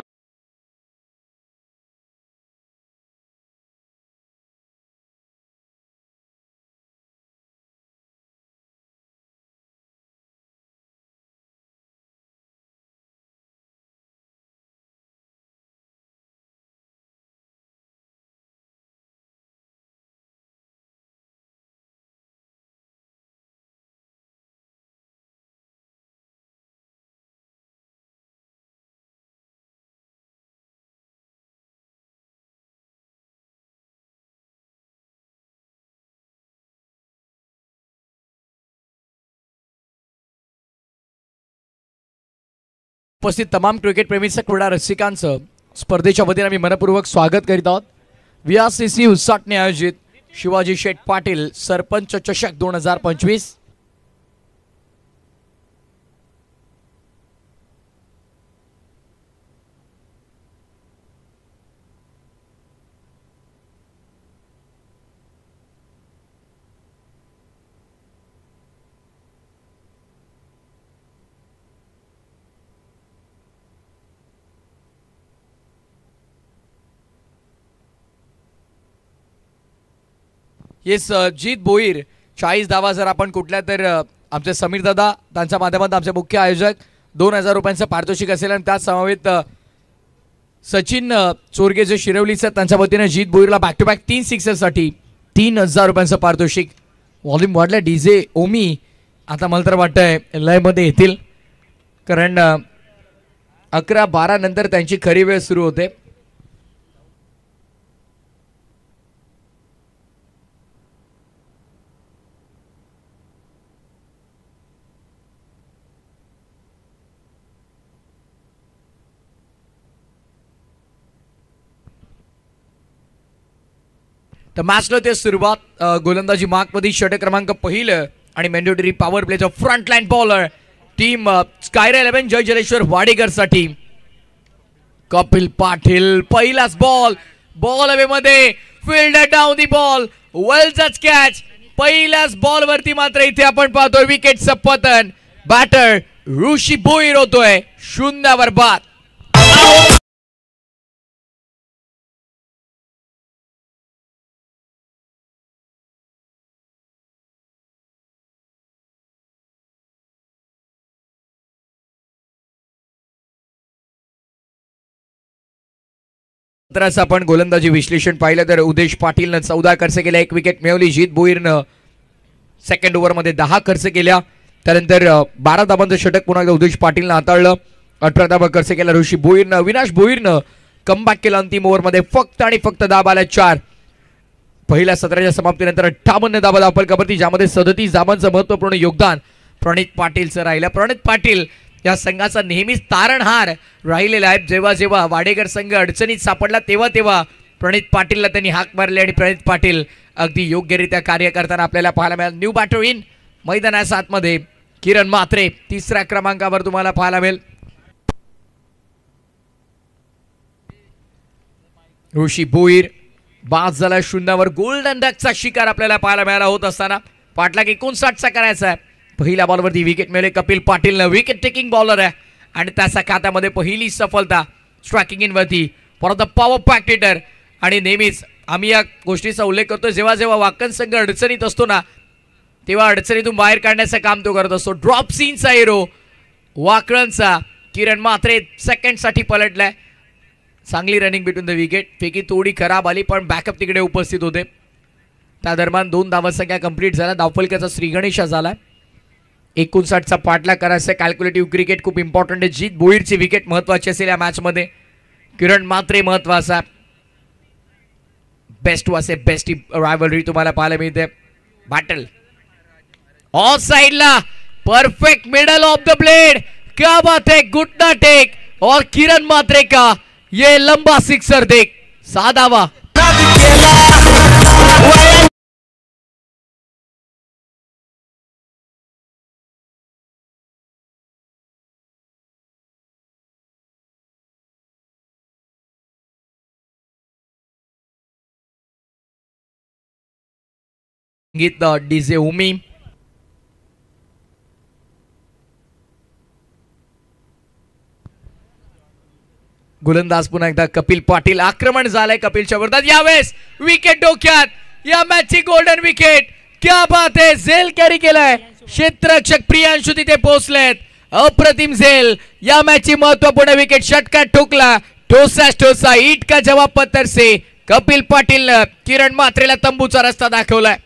उपस्थित तमाम क्रिकेट प्रेमीचं क्रीडा रसिकांचं स्पर्धेच्या वतीने आम्ही मनपूर्वक स्वागत करीत आहोत. VRCC उसाटणे आयोजित शिवाजी शेठ पाटील सरपंच चषक 2025. येस जीत भोईर 40 धावा. जर आपण कुठल्या तर आमचे समीर दादा त्यांच्या माध्यमातून आमचे मुख्य आयोजक 2000 रुपयांचं पारितोषिक असेल आणि त्याच समवेत सचिन चोरगे जे शिरवलीचे त्यांच्या वतीने जीत भोईरला बॅक टू बॅक 3 सिक्सरसाठी 3000 रुपयांचं पारितोषिक. व्हॉल्यूम वाढलं. डीजे ओमी आता मला तर वाटतंय लयमध्ये येतील, कारण 11-12 नंतर त्यांची खरी वेळ सुरू होते. तर मॅचला ते सुरुवात गोलंदाजी मार्कमध्ये षटक क्रमांक पहिलं आणि मॅन्डेटरी पॉवर प्लेचा front line bowler team Skyra 11 Jay Jaleshwar Wadekar साठी कपिल पाटील. पहिलाच बॉल अवे मध्ये fielder down the ball, well जज कॅच. पहिल्याच बॉल वरती मात्र इथे आपण पाहतोय विकेटचं पतन. बॅटर ऋषी भोईर होतोय 0 बाद. आपण गोलंदाजी विश्लेषण पाहिलं तर उदेश पाटीलनं 14 खर्च केल्या, 1 विकेट मिळवली. जीत भोईरनं सेकंड ओव्हरमध्ये 10 खर्च केल्या. त्यानंतर 12 धाबांचं षटक पुन्हा एकदा उदेश पाटीलनं हाताळलं. 18 धाबा खर्च केला ऋषी भोईरनं. अविनाश भोईरनं कमबॅक केला अंतिम ओव्हरमध्ये. फक्त आणि फक्त धाबा आल्या 4. पहिल्या सत्राच्या समाप्तीनंतर 58 धाबा धावफलकावरती, ज्यामध्ये 37 धाबांचं महत्त्वपूर्ण योगदान प्रणित पाटीलचं राहिलं. प्रणित पाटील या संघाचा नेहमीच तारणहार राहिलेला आहे. जेव्हा जेव्हा वाडेकर संघ अडचणीत सापडला तेव्हा प्रणित पाटीलला त्यांनी हाक मारली आणि प्रणित पाटील अगदी योग्यरित्या कार्य करताना आपल्याला पाहायला मिळालं. न्यू बॅटर इन मैदानाच्या आतमध्ये किरण म्हात्रे 3ऱ्या क्रमांकावर तुम्हाला पाहायला मिळेल. ऋषी भोईर बाद झाला 0 गोल्डन डकचा शिकार आपल्याला पाहायला मिळाला होत असताना पाटला 59चा करायचा आहे. पहिल्या बॉलवरती विकेट मिळाले कपिल पाटीलनं. विकेट टेकिंग बॉलर आहे आणि त्याच्या खात्यामध्ये पहिली सफलता स्ट्रायकिंग इन वरती for the power packed hitter. आणि नेहमीच आम्ही या गोष्टीचा उल्लेख करतो, जेव्हा जेव्हा वाकण संघ अडचणीत असतो ना तेव्हा अडचणीतून बाहेर काढण्याचं काम तो करत असतो. ड्रॉप सीनचा हिरो वाकळणचा किरण म्हात्रे सेकंडसाठी पलटलाय. चांगली रनिंग बिटवीन द विकेट. फेकी थोडी खराब आली पण बॅकअप तिकडे उपस्थित होते. त्या दरम्यान 2 धावसंख्या कंप्लीट झाल्या. धावफलकाचा श्रीगणेशा झाला. 59चा पाठला करायचा. कॅल्क्युलेटिव्ह क्रिकेट खूप इम्पॉर्टंट आहे. जीत भोईरची विकेट महत्वाची असेल या मॅचमध्ये. किरण म्हात्रे महत्वाचा. बेस्ट वासे बेस्ट रायव्हलरी तुम्हाला पाहायला मिळते. बॅटल ऑफ साइडला perfect middle of the blade. क्या बात है, घुटना टेक और किरण म्हात्रे का ये लंबा सिक्सर देख. 6 धावा. गीत डीजे उमी. गोलंदाज पुन्हा एकदा कपिल पाटील. आक्रमण झालंय कपिलच्या विरोधात. यावेळेस विकेट डोक्यात. या मॅचची गोल्डन विकेट. क्या बात है, झेल कॅरी केलाय. क्षेत्ररक्षक प्रियांशु तिथे पोहोचलेत. अप्रतिम झेल. या मॅचची महत्वपूर्ण विकेट. षटकार ठोकला. ठोसा ईट का जवाब पत्थर से कपिल पाटील किरण म्हात्रेला तंबूचा रस्ता दाखवलाय.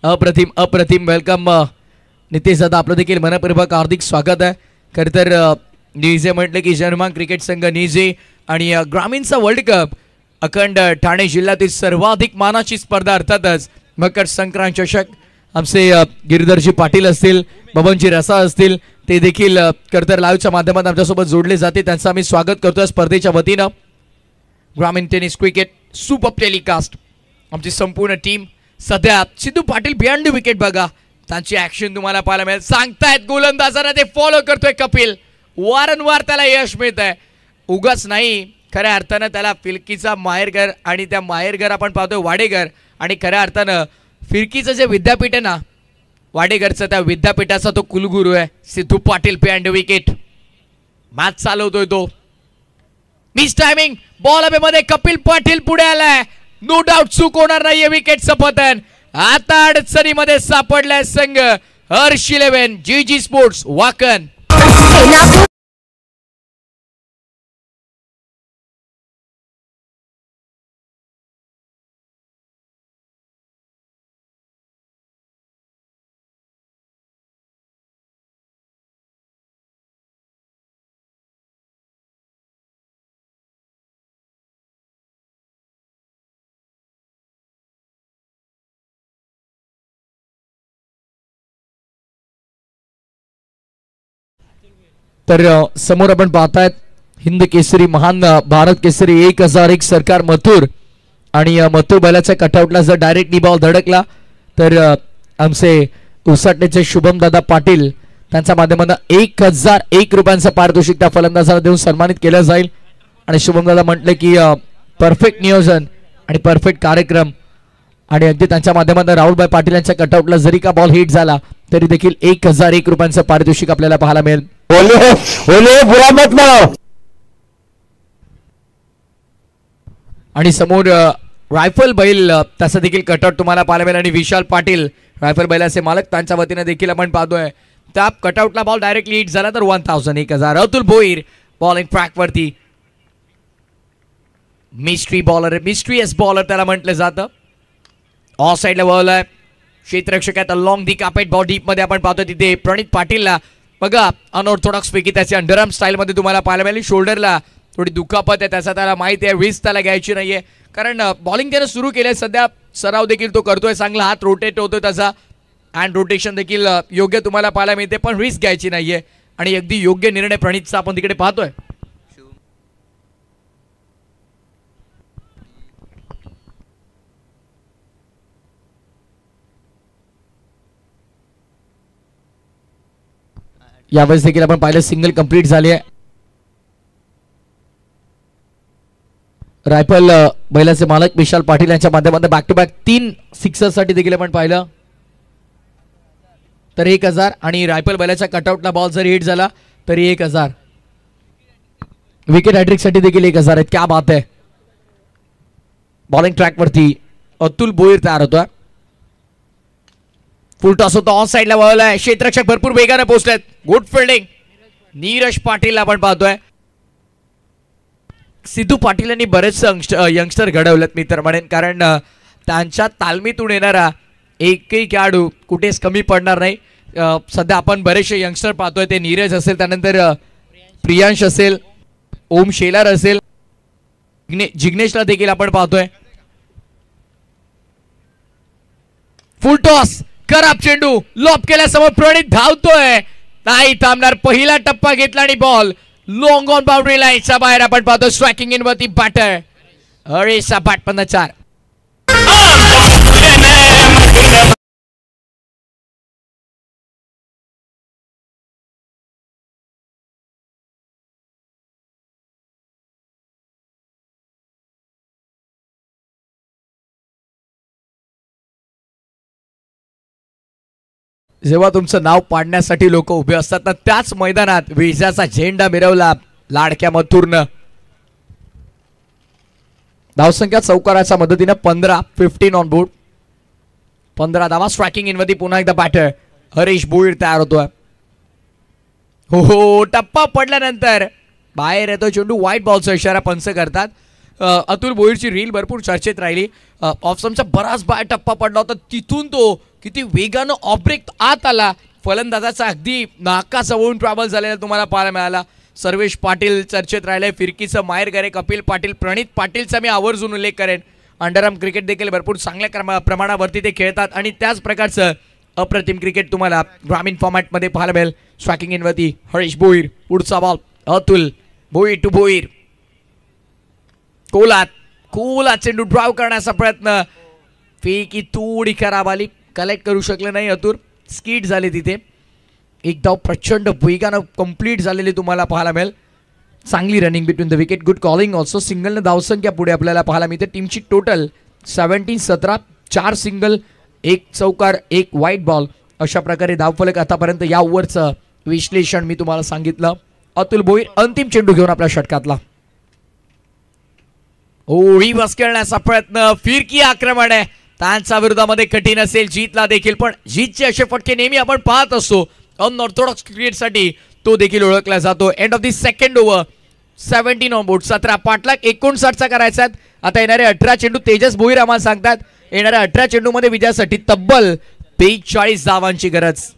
अप्रतिम अप्रतिम. वेलकम नितेश दादा, आपलं देखील मनपूर्वक हार्दिक स्वागत आहे. खरं तर निजे म्हटलं की जनमान क्रिकेट संघ निजे आणि ग्रामीणचा वर्ल्ड कप अखंड ठाणे जिल्ह्यातील सर्वाधिक मानाची स्पर्धा अर्थातच मकर संक्रांत चषक. आमचे गिरीधरजी पाटील असतील, बबनजी रसा असतील, ते देखील खरं तर लाईव्हच्या माध्यमातून आमच्यासोबत जोडले जाते. त्यांचं आम्ही स्वागत करतोय स्पर्धेच्या वतीनं. ग्रामीण टेनिस क्रिकेट सुपर टेलिकास्ट आमची संपूर्ण टीम. सध्या Sidhu Patil behind the wicket बघा, त्यांची ऍक्शन तुम्हाला पाहायला मिळेल. सांगतायत गोलंदाजांना ते फॉलो करतोय कपिल, वारंवार त्याला यश मिळत आहे. उगाच नाही, खऱ्या अर्थानं त्याला फिरकीचा माहेरघर आणि त्या माहेरघर आपण पाहतोय वाडेघर. आणि खऱ्या अर्थानं फिरकीचं जे विद्यापीठ आहे ना वाडेघरचं, त्या विद्यापीठाचा तो कुलगुरू आहे Siddhu Patil. Behind the wicket match चालवतोय तो. मिस टायमिंग बॉल हवेमध्ये, कपिल पाटील पुढे आलाय. नो डाऊट चूक होणार नाहीये विकेटचं पतन. आता अडचणीमध्ये सापडलाय संघ हर्ष 11 GG स्पोर्ट्स वाकण. तर समोर आपण पाहतायत हिंद केसरी महान भारत केसरी 1001 सरकार मथुर. आणि मथुर बैलाच्या कटआउटला जर डायरेक्टली बॉल धडकला तर आमचे उसाटण्याचे शुभम दादा पाटील त्यांच्या माध्यमातून 1001 रुपयांचं पारितोषिक त्या फलंदाजाला देऊन सन्मानित केलं जाईल. आणि शुभम दादा म्हटले की परफेक्ट नियोजन आणि परफेक्ट कार्यक्रम. आणि अगदी त्यांच्या माध्यमातून राहुलभाई पाटील यांच्या कटआउटला जरी का बॉल हिट झाला तरी देखील 1001 रुपयांचं पारितोषिक आपल्याला पाहायला मिळेल. आणि समोर रायफल बैल तसं देखील कटआउट तुम्हाला पाहायला मिळेल. आणि विशाल पाटील रायफल बैलाचे मालक त्यांच्या वतीने देखील आपण पाहतोय त्या कटआउटला बॉल डायरेक्टली हिट झाला तर 1000. अतुल भोईर बॉलिंग ट्रॅक वरती. मिस्ट्री बॉलर, मिस्ट्रीयस बॉलर त्याला म्हटलं जातं. ऑफ साईडला बॉल आहे, क्षेत्ररक्षकात लॉंग दी कापेट बॉल डीप मध्ये आपण पाहतो. तिथे प्रणित पाटीलला बघा अनऑर्थोडॉक्स पैकी त्याचे अंडरआर्म स्टाईल मध्ये तुम्हाला पाहायला मिळेल. शोल्डरला थोडी दुखापत आहे, त्याचा त्याला माहिती आहे. रिस्क त्याला घ्यायची नाहीये कारण बॉलिंग त्यानं सुरू केलंय. सध्या सराव देखील तो करतोय, चांगला हात रोटेट होतोय त्याचा. हँड रोटेशन देखील योग्य तुम्हाला पाहायला मिळते, पण रिस्क घ्यायची नाहीये. आणि अगदी योग्य निर्णय प्रणितचा आपण तिकडे पाहतोय. यावेळेस देखील आपण पाहिलं सिंगल कंप्लीट झाली आहे. रायफल बैलाचे मालक विशाल पाटील यांच्या माध्यमातून बॅक टू बॅक 3 सिक्सरसाठी देखील आपण पाहिलं तर 1000. आणि रायफल बैलाच्या कटआउटला बॉल जर हिट झाला तरी 1000. विकेट हॅट्रिक साठी देखील 1000 आहेत. क्या बात आहे. बॉलिंग ट्रॅक वरती अतुल भोईर तयार होतोय. फुल टॉस होतो, ऑन साईडला बॉल आहे. क्षेत्ररक्षक भरपूर वेगाने पोहोचलेत. गुड फिल्डिंग नीरज पाटील आपण पाहतोय. सिद्धू पाटील यांनी बरेच यंगस्टर घडवलेत मी तर म्हणेन, कारण त्यांच्या तालमीतून येणारा एकही खेळाडू कुठेच कमी पडणार नाही. सध्या आपण बरेचसे यंगस्टर पाहतोय. ते नीरज असेल, त्यानंतर प्रियांश असेल, ओम शेलार असेल, जिग्नेशला देखील आपण पाहतोय. फुल टॉस, खराब चेंडू, लॉप केल्यासमोर प्रणित धावतोय, नाही थांबणार. पहिला टप्पा घेतला आणि बॉल लॉंग ऑन बाउंड्री लाईनच्या बाहेर आपण पाहतो. स्ट्रायकिंग इन वरती बॅटर हरीशा बॅटमधनं 4. जेव्हा तुमचं नाव पाडण्यासाठी लोक उभे असतात ना, त्याच मैदानात विजयाचा झेंडा मिरवला लाडक्या मथुरनं. धावसंख्या चौकाराच्या मदतीने 15 ऑन बोर्ड. 15 धावा. स्ट्रायकिंग इन मध्ये पुन्हा एकदा बॅटर हरीश भोईर तयार होतोय. हो, टप्पा पडल्यानंतर बाहेर येतो चेंडू. व्हाईट बॉलचा इशारा पंच करतात. अतुल भोईरची रील भरपूर चर्चेत राहिली. ऑफसमचा बराच बाहेर टप्पा पडला होता, तिथून तो किती वेगानं ऑब्रेक आत आला, फलंदाजाचा अगदी नाकाजवळून ट्रॅव्हल झालेला तुम्हाला पाहायला मिळाला. सर्वेश पाटील चर्चेत राहिले, फिरकीचं माहेरघर कपिल पाटील, प्रणित पाटीलचा मी आवर्जून उल्लेख करेन. अंडरआर्म क्रिकेट देखील भरपूर चांगल्या प्रमाणावरती ते खेळतात आणि त्याच प्रकारचं अप्रतिम क्रिकेट तुम्हाला ग्रामीण फॉर्मॅटमध्ये पाहायला मिळेल. स्ट्रायकिंग इनवरती हरीश भोईर, पुढचा बॉल अतुल, भोईर टू भोईर, कोलात चेंडू ड्राईव्ह करण्याचा प्रयत्न, फेकी थोडी खराब आली, कलेक्ट करू शकले नाही अतुल, स्किड झाले तिथे. एक धाव प्रचंड वेगानं कंप्लीट झालेली तुम्हाला पाहायला मिळेल. चांगली running between the wicket, good calling also. सिंगलनं धावसंख्या पुढे आपल्याला पाहायला मिळते. टीमची टोटल 17-17, 4 सिंगल, 1 चौकार, 1 वाईट बॉल, अशा प्रकारे धावफलक आतापर्यंत या ओव्हरचं विश्लेषण मी तुम्हाला सांगितलं. अतुल भोईर अंतिम चेंडू घेऊन आपल्या षटकातला रिवर्स खेळण्याचा प्रयत्न, फिरकी आक्रमण आहे, त्यांच्या विरोधामध्ये कठीण असेल जीतला देखील, पण जीतचे असे फटके नेहमी आपण पाहत असतो. अनऑर्थोडॉक्स क्रिकेटसाठी तो देखील ओळखला जातो. End of the second over, 17 on board, 17 पाटलाग 59चा करायचा. आता येणारे 18 चेंडू तेजस भोईर आम्हाला सांगतात, येणाऱ्या 18 चेंडूमध्ये विजयासाठी तब्बल 42 धावांची गरज.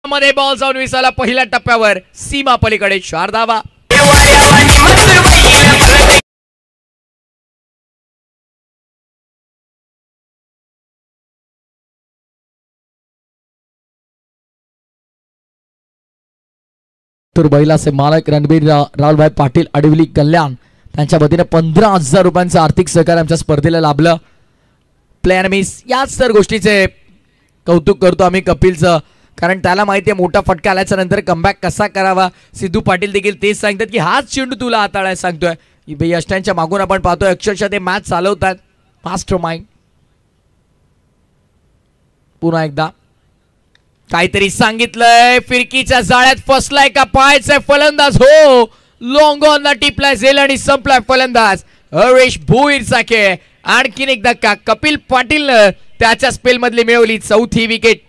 मध्ये बॉल जाऊन विसाला पहिल्या टप्प्यावर सीमा पलीकडे 4 धावा. तर बैला से मालक रणबीर राहुलभाई पाटील अडविली कल्याण त्यांच्या वतीने 15,000 रुपयांचं आर्थिक सहकार्य आमच्या स्पर्धेला लाभलं. प्लॅन मिस याच तर गोष्टीचे कौतुक करतो आम्ही कपिलचं, कारण त्याला माहिती आहे मोठा फटका आल्याच्या नंतर कमबॅक कसा करावा. सिद्धू पाटील देखील तेच सांगतात की हाच चेंडू तुला हाताळायला सांगतोय. यष्टांच्या मागून आपण पाहतोय अक्षरशः ते मॅच चालवतात. मास्टर माइंड पुन्हा एकदा काहीतरी सांगितलंय, फिरकीच्या जाळ्यात फसलाय का पाहायचंय फलंदाज. हो, लॉंग ऑनला टिपलाय झेल आणि संपलाय फलंदाज. हरीश भोईरचा खेळ, आणखीन एक धक्का, कपिल पाटीलनं त्याच्या स्पेल मधली मिळवली 4थी विकेट.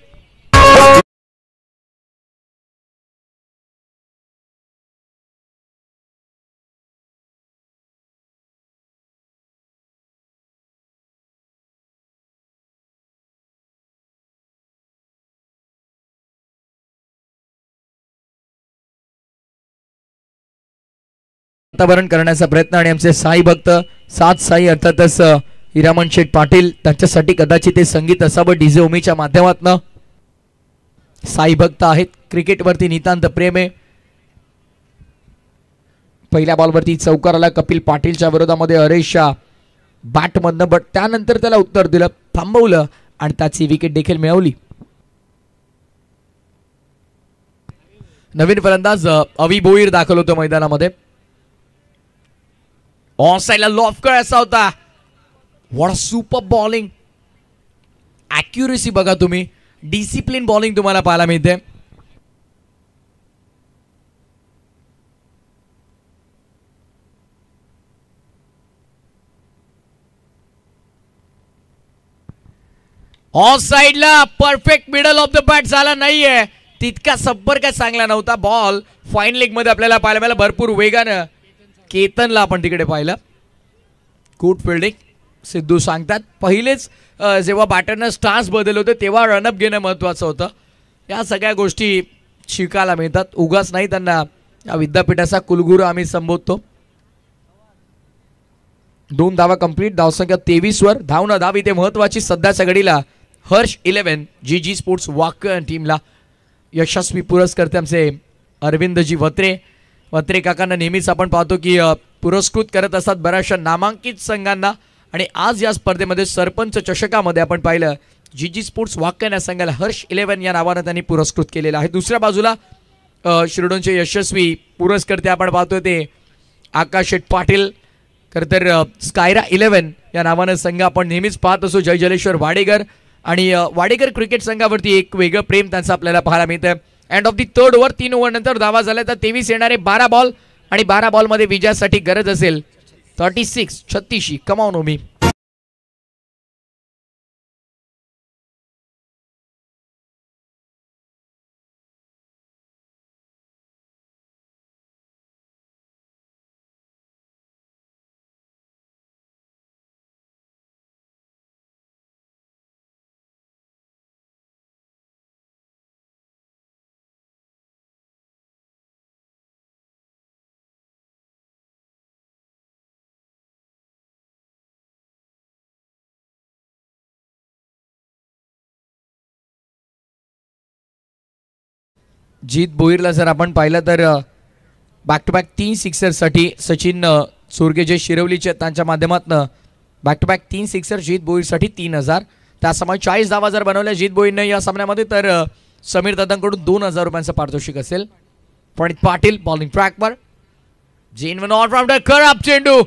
वातावरण करण्याचा प्रयत्न आणि आमचे साई भक्त सात साई अर्थातच हिरामन शेठ पाटील त्यांच्यासाठी कदाचित ते संगीत असावं डीजे ओमीच्या माध्यमातून. साई भक्त आहेत, क्रिकेटवरती नितांत प्रेम आहे. पहिल्या बॉलवरती चौकार आला कपिल पाटीलच्या विरोधामध्ये हरीशच्या बॅटमधनं, बट त्यानंतर त्याला उत्तर दिलं, थांबवलं आणि त्याची विकेट देखील मिळवली. नवीन फलंदाज अवी भोईर दाखल होतो मैदानामध्ये. ऑन साइडला लॉफ करायचा होता. व्हॉट सुपर बॉलिंग, ॲक्युरेसी बघा तुम्ही, डिसिप्लिन बॉलिंग तुम्हाला पाहायला मिळते. ऑन साइडला perfect middle of the bat झाला नाहीये, तितका संपर्क चांगला नव्हता. बॉल फाईन लेग मध्ये आपल्याला पाहायला मिळाला भरपूर वेगानं. केतनला आपण तिकडे पाहिलं. गुड फिल्डिंग सिद्धू सांगतात. पहिलेच जेव्हा बॅटरनं स्टान्स बदल होते तेव्हा रनअप घेणं महत्त्वाचं होतं. या सगळ्या गोष्टी शिकायला मिळतात, उगाच नाही त्यांना या विद्यापीठाचा कुलगुरू आम्ही संबोधतो. 2 धावा कंप्लीट, धावसंख्या 23 वर. धाव न धाव इथे महत्वाची सध्याच्या घडीला. हर्ष 11 जी स्पोर्ट्स वाकन टीमला यशस्वी पुरस्कर्ते आमचे अरविंदजी वत्रे काकांना नेहमीच आपण पाहतो की पुरस्कृत करत असतात बऱ्याचशा नामांकित संघांना. आणि आज या स्पर्धेमध्ये सरपंच चषकामध्ये आपण पाहिलं जी स्पोर्ट्स वाकन या संघाला हर्ष 11 या नावानं त्यांनी पुरस्कृत केलेलं आहे. दुसऱ्या बाजूला शिरडोनचे यशस्वी पुरस्कर्ते आपण पाहतोय ते आकाश शेठ पाटील. खरं तर स्कायरा 11 या नावानं संघ आपण नेहमीच पाहत असो. जय जलेश्वर वाडेकर आणि वाडेकर क्रिकेट संघावरती एक वेगळं प्रेम त्यांचं आपल्याला पाहायला मिळतं. End of the 3rd over 3 over नंतर धावा झाल्या तर 23 येणारे 12 बॉल आणि 12 बॉलमध्ये विजयासाठी गरज असेल 36 कमावून उमी. जीत भोईरला जर आपण पाहिलं तर बॅक टू बॅक 3 सिक्सरसाठी सचिन सोरगे जे शिरवलीचे त्यांच्या माध्यमातून बॅक टू बॅक 3 सिक्सर जीत भोईरसाठी 3000. त्यासमोर 40 धावा जर बनवल्या जीत भोईरनं या सामन्यामध्ये तर समीर दादांकडून 2000 रुपयांचं पारितोषिक असेल. प्रणित पाटील बॉलिंग ट्रॅकवर. जेनवन ऑलराउंडर खराब चेंडू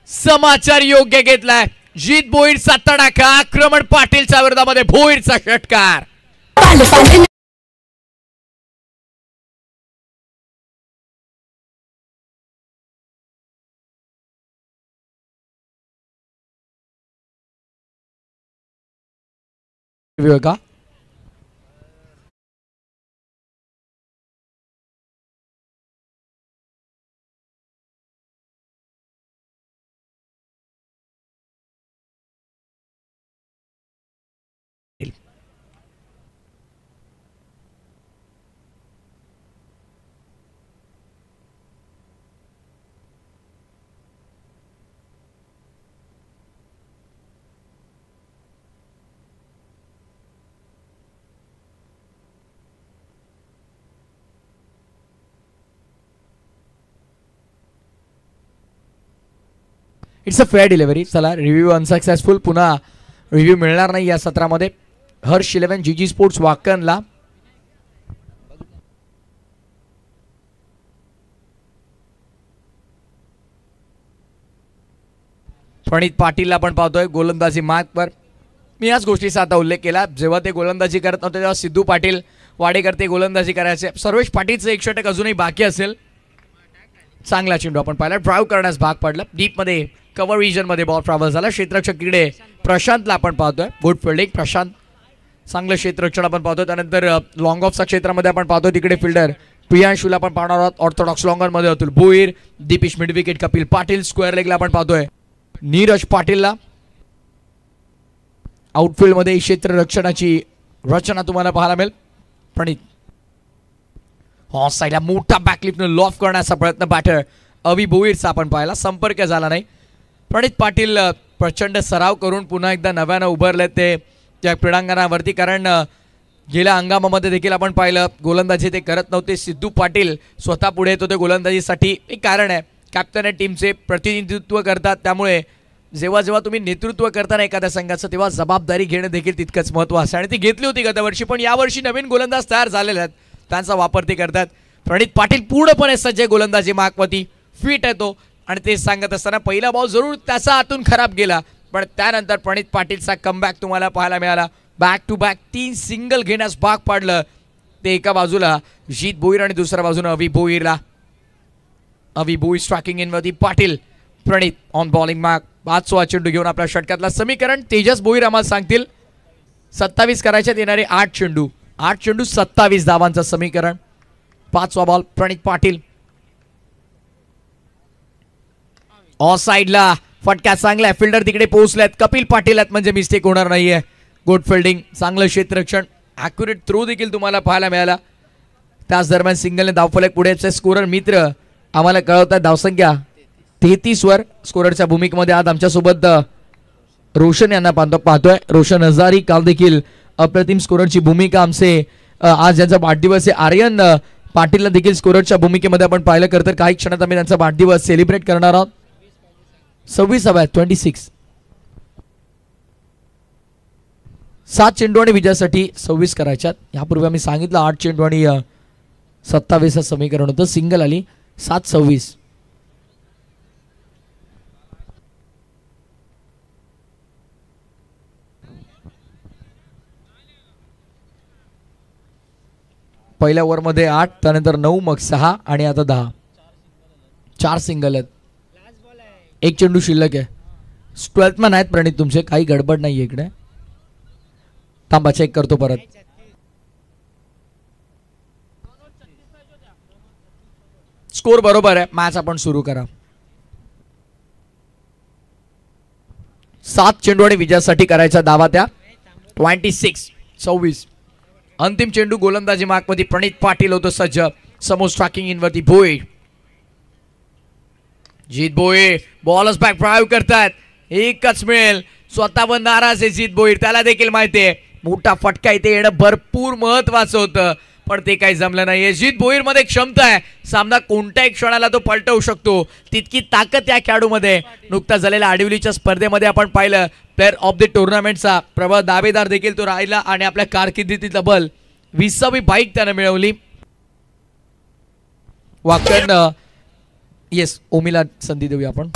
समाचार योग्य घेतलाय. जीत भोईरचा तडाखा आक्रमण पाटीलच्या विरोधामध्ये भोईरचा षटकार. का इट्स अ फेअर डिलिव्हरी. चला रिव्ह्यू अनसक्सेसफुल, पुन्हा रिव्ह्यू मिळणार नाही या सत्रामध्ये. हर्ष 11 जी स्पोर्ट्स वाकनला. प्रणित पाटीलला आपण पाहतोय गोलंदाजी मार्कवर. मी याच गोष्टीचा आता उल्लेख केला, जेव्हा ते गोलंदाजी करत नव्हते तेव्हा सिद्धू पाटील वाडेकर ते गोलंदाजी करायचे. सर्वेश पाटीलचं एक षटक अजूनही बाकी असेल. चांगला चेंडू आपण पाहिला, ड्राईव्ह करण्यास भाग पडला. डीपमध्ये कव्हर रिजनमध्ये बॉल ट्रॅव्हल झाला. क्षेत्ररक्षक इकडे प्रशांतला आपण पाहतोय. गुड फिल्डिंग प्रशांत, चांगलं क्षेत्ररक्षण आपण पाहतोय. त्यानंतर लॉंग ऑफच्या क्षेत्रामध्ये आपण पाहतोय तिकडे फिल्डर प्रियांशूला आपण पाहणार आहोत. ऑर्थोडॉक्स लॉंगरमध्ये Atul Bhoir, Dipish mid wicket Kapil Patil. Square लेगला आपण पाहतोय नीरज पाटीलला. आउटफील्डमध्ये क्षेत्ररक्षणाची रचना तुम्हाला पाहायला मिळेल. प्रणित ऑफ साईडला मोठा बॅकलिफ्टनं लॉफ करण्याचा प्रयत्न बॅटर अवी भोईरचा आपण पाहिला, संपर्क झाला नाही. प्रणित पाटील प्रचंड सराव करून पुन्हा एकदा नव्यानं उभारले ते त्या क्रीडांगणावरती, कारण गेल्या हंगामामध्ये देखील आपण पाहिलं गोलंदाजी ते करत नव्हते. सिद्धू पाटील स्वतः पुढे येत होते गोलंदाजीसाठी. एक कारण आहे, कॅप्टन टीमचे प्रतिनिधित्व करतात, त्यामुळे जेव्हा जेव्हा तुम्ही नेतृत्व करताना एखाद्या संघाचं तेव्हा जबाबदारी घेणं देखील तितकंच महत्त्वाचं आहे. आणि ती घेतली होती गतवर्षी, पण यावर्षी नवीन गोलंदाज तयार झालेले आहेत, त्यांचा वापर ते करतात. प्रणित पाटील पूर्णपणे सज्ज गोलंदाजी मार्कवरती फिट आहे तो. आणि ते सांगत असताना पहिला बॉल जरूर त्याचा हातून खराब गेला, पण त्यानंतर प्रणित पाटीलचा कमबॅक तुम्हाला पाहायला मिळाला. बॅक टू बॅक 3 सिंगल घेण्यास भाग पाडलं ते. एका बाजूला जीत भोईर आणि दुसऱ्या बाजूला अवी भोईरला. अवी भोईर स्ट्रायकिंग इनवरती, Patil Pranit on bowling mark. 5वा चेंडू घेऊन आपल्या षटकातला समीकरण तेजस भोईर आम्हाला सांगतील. 27 करायच्यात येणारे 8 चेंडू 27 धावांचं समीकरण. 5वा बॉल प्रणित पाटील. ऑफ साइडला फटका चांगला, फिल्डर तिकडे पोहोचलेत, कपिल पाटील आहेत म्हणजे मिस्टेक होणार नाहीये. गुड फिल्डिंग, चांगलं क्षेत्ररक्षण, ॲक्युरेट थ्रो देखील तुम्हाला पाहायला मिळाला. त्याच दरम्यान सिंगलने धावफलक पुढेचे स्कोरर मित्र आम्हाला कळवतात धावसंख्या 33 वर स्कोररच्या भूमिकेमध्ये आज आमच्यासोबत रोशन यांना पाहतोय. रोशन हजारी काल देखील अप्रतिम स्कोररची भूमिका आमचे आज ज्यांचा वाढदिवस आहे आर्यन पाटीलला देखील स्कोररच्या भूमिकेमध्ये आपण पाहिलं करत. काही क्षणात आम्ही त्यांचा वाढदिवस सेलिब्रेट करणार आहोत. 26 7 चेंडू आणि विजयासाठी 26 करायच्यात. यापूर्वी आम्ही सांगितलं 8 चेंडू आणि 27 समीकरण होतं. सिंगल आली 7-26. पहिल्या ओव्हरमध्ये 8, त्यानंतर 9, मग 6 आणि आता 10. 4 सिंगल आहेत. एक चेंडू शिल्लक आहे. 12th मॅन आहेत प्रणित तुमचे, काही गडबड नाही इकडे. थांबा चेक करतो परत. स्कोर बरोबर आहे. मॅच आपण सुरू करा. 7 चेंडू आणि विजयासाठी करायचा दावा त्या. 26-26. अंतिम चेंडू गोलंदाजी मार्कमध्ये प्रणित पाटील होतो सज्ज. समोर स्ट्रायकिंग इनवरती भोईर. जीत भोईर बॉलच बॅक ड्राईव्ह करतात. एकच मिळेल. स्वतःवर नाराज आहे जीत भोईर. त्याला देखील माहिती आहे मोठा फटका इथे येणं भरपूर महत्वाचं होतं, पण ते काही जमलं नाहीये. जीत भोईर मध्ये क्षमता आहे. सामना कोणत्याही क्षणाला तो पलटवू शकतो, तितकी ताकद या खेळाडूमध्ये. नुकता झालेल्या आडिवलीच्या स्पर्धेमध्ये आपण पाहिलं प्लेअर ऑफ द टुर्नामेंटचा प्रबळ दावेदार देखील तो राहिला आणि आपल्या कारकिर्दीतील तब्बल 20वी बाईक त्यानं मिळवली. वाकण येस ओमीला संधी देऊया आपण.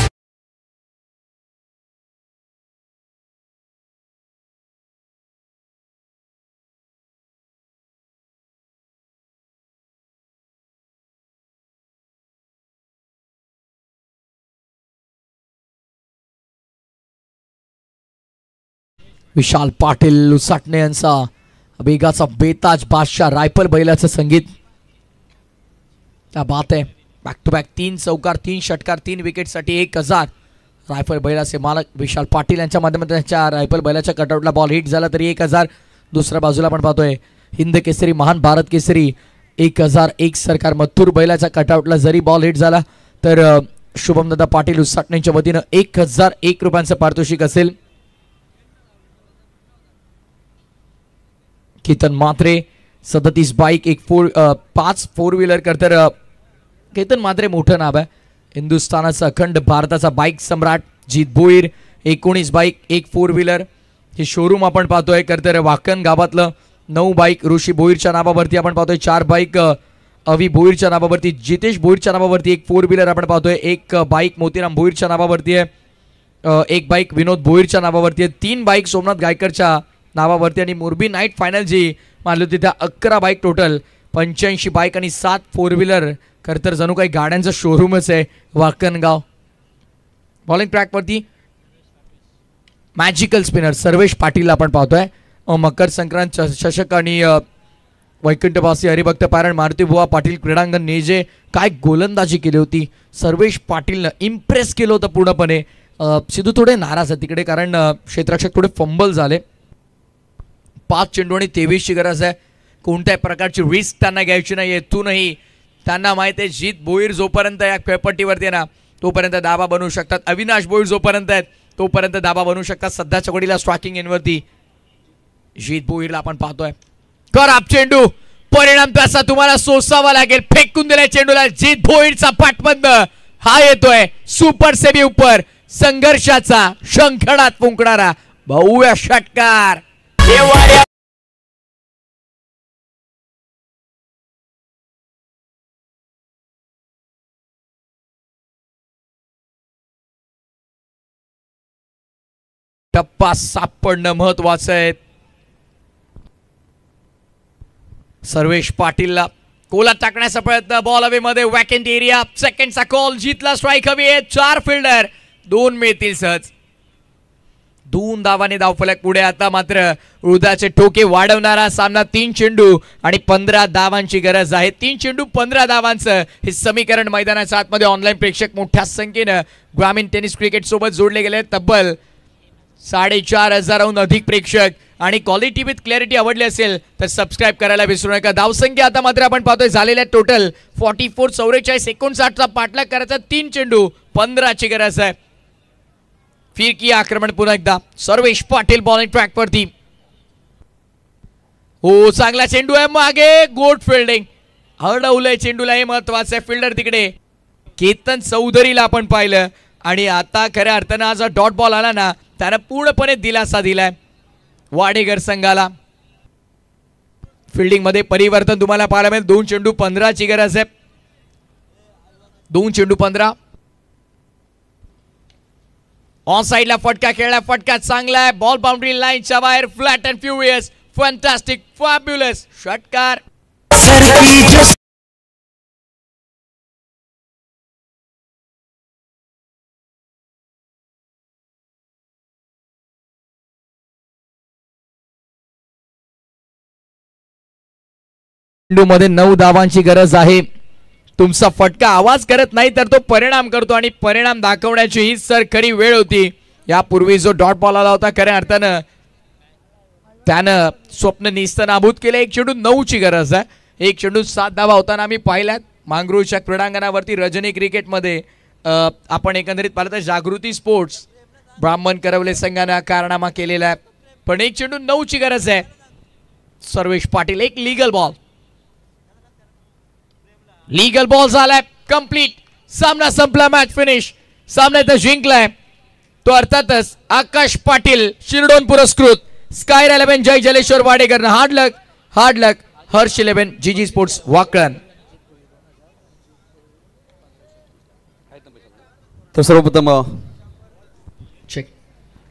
विशाल पाटील उसाटणे यांचा वेगाचा बेताज बादशाह रायफल बैलाचं संगीत. क्या बात है. बॅक टू बॅक 3 चौकार 3 षटकार 3 विकेटसाठी 1000. रायफल बैलाचे मालक विशाल पाटील यांच्या माध्यमातून त्यांच्या रायफल बैलाच्या कटआउटला बॉल हिट झाला तरी 1000. दुसऱ्या बाजूला आपण पाहतोय हिंद केसरी महान भारत केसरी 1001 सरकार मथुर बैलाच्या कटआउटला जरी बॉल हिट झाला तर शुभमदादा पाटील उसाटणेच्या वतीनं 1001 रुपयांचं पारितोषिक असेल. केतन म्हात्रे 37 बाईक 5 4 व्हीलर करतर. केतन म्हात्रे मोठं नाव आहे. हिंदुस्थानाचा अखंड भारताचा बाईक सम्राट जीत भोईर 19 बाईक 1 4 व्हीलर. हे शोरूम आपण पाहतोय करतर वाकण गावातलं. 9 बाईक ऋषी भोईरच्या नावावरती आपण पाहतोय. 4 बाईक अवी भोईरच्या नावावरती. जितेश भोईरच्या नावावरती 1 4 व्हीलर आपण पाहतोय. 1 बाईक मोतीराम भोईरच्या नावावरती आहे. 1 बाईक विनोद भोईरच्या नावावरती आहे. 3 बाईक सोमनाथ गायकरच्या नावावरती आणि मोरबी नाईट फायनल जी मानली होती त्या 11 बाईक टोटल. 85 बाईक आणि 7 4 व्हीलर खरं तर जणू काही गाड्यांचं शोरूमच आहे वाकणगाव. बॉलिंग ट्रॅकवरती मॅजिकल स्पिनर सर्वेश पाटील आपण पाहतोय. मकर संक्रांत चषक आणि वैकुंठवासी हरिभक्त पारायण मारुतीबुवा पाटील क्रीडांगण नेजे काय गोलंदाजी केली होती. सर्वेश पाटीलनं इम्प्रेस केलं होतं पूर्णपणे. सिद्धू थोडे नाराज आहे तिकडे कारण क्षेत्ररक्षक थोडे फंबल झाले. 5 चेंडू आणि 23ची गरज आहे. कोणत्याही प्रकारची रिस्क त्यांना घ्यायची नाही. येथूनही त्यांना माहिती आहे जीत भोईर जोपर्यंत या खेळपट्टीवरती ना तोपर्यंत दाबा बनवू शकतात. अविनाश भोईर जोपर्यंत आहेत तोपर्यंत दाबा बनवू शकतात. सध्याच्या घडीला स्ट्रायकिंग एनवरती जीत भोईरला आपण पाहतोय. खराब चेंडू. परिणाम त्याचा तुम्हाला सोसावा लागेल. फेकून दिलाय चेंडूला. जीत भोईरचा पाठबंद हा येतोय सुपर सेमी उपर. संघर्षाचा शंखनाद फुंकणारा भव्य षटकार. टप्पा सापडणं महत्वाचं आहे. सर्वेश पाटीलला कोला टाकण्याचा प्रयत्न. बॉल हवे मध्ये वॅकंट एरिया. सेकंडचा कॉल. जीतला स्ट्राईक हवी आहे. 4 फिल्डर 2 मिळतील सहज. 2 धावाने धावफलक पुढे. आता मात्र हृदयाचे ठोके वाढवणारा सामना. 3 चेंडू आणि 15 धावांची गरज आहे. 3 चेंडू 15 धावांचं हे समीकरण मैदानाच्या आतमध्ये ऑनलाईन प्रेक्षक मोठ्या संख्येनं ग्रामीण टेनिस क्रिकेट सोबत जोडले गेले. तब्बल 4500हून अधिक प्रेक्षक आणि क्वालिटी विथ क्लॅरिटी आवडली असेल तर सबस्क्राईब करायला विसरू नका. धावसंख्या आता मात्र आपण पाहतोय झालेल्या टोटल 44. 44 59चा पाठलाग करायचा. 3 चेंडू 15ची गरज आहे. फिरकी आक्रमण पुन्हा एकदा. सर्वेश पाटील बॉलिंग ट्रॅक वरती. हो चांगला चेंडू आहे मागे. Good fielding. हरवलंय चेंडूला हे महत्वाचं आहे. फिल्डर तिकडे केतन चौधरीला आपण पाहिलं आणि आता खऱ्या अर्थानं हा जो डॉट बॉल आला ना त्यानं पूर्णपणे दिलासा दिलाय वाडेकर संघाला. फिल्डिंग मध्ये परिवर्तन तुम्हाला पाहायला मिळेल. 2 चेंडू 15ची गरज आहे. 2 चेंडू 15. ऑन साइडला फटका खेळला. फटका चांगला आहे. बॉल बाउंड्री लाईनच्या बाहेर. Flat and furious. Fantastic fabulous षटकार. मध्ये 9 धावांची गरज आहे. तुमचा फटका आवाज करत नाही तर तो परिणाम करतो आणि परिणाम दाखवण्याची ही सर खरी वेळ होती. यापूर्वी जो डॉट बॉल आला होता खऱ्या अर्थानं त्यानं स्वप्न निस्तनाभूत केले. 1 चेंडू 9ची गरज आहे. 1 चेंडू 7 धावा होताना आम्ही पाहिल्यात मांगरूळच्या क्रीडांगणावरती रजनी क्रिकेटमध्ये. आपण एकंदरीत पाहिलं तर जागृती स्पोर्ट्स ब्राह्मण करवले संघानं कारनामा केलेला आहे. पण 1 चेंडू 9ची गरज आहे. सर्वेश पाटील एक लीगल बॉल. लीगल बॉल झालाय कंप्लीट. सामना संपला. Match finish. सामना इथं जिंकलाय तो अर्थातच आकाश पाटील शिरडोन पुरस्कृत स्कायर 11 जय जलेश्वर वाडेकर. हार्ड लक हर्ष 11 जीजी स्पोर्ट्स वाकळण. तर सर्वप्रथम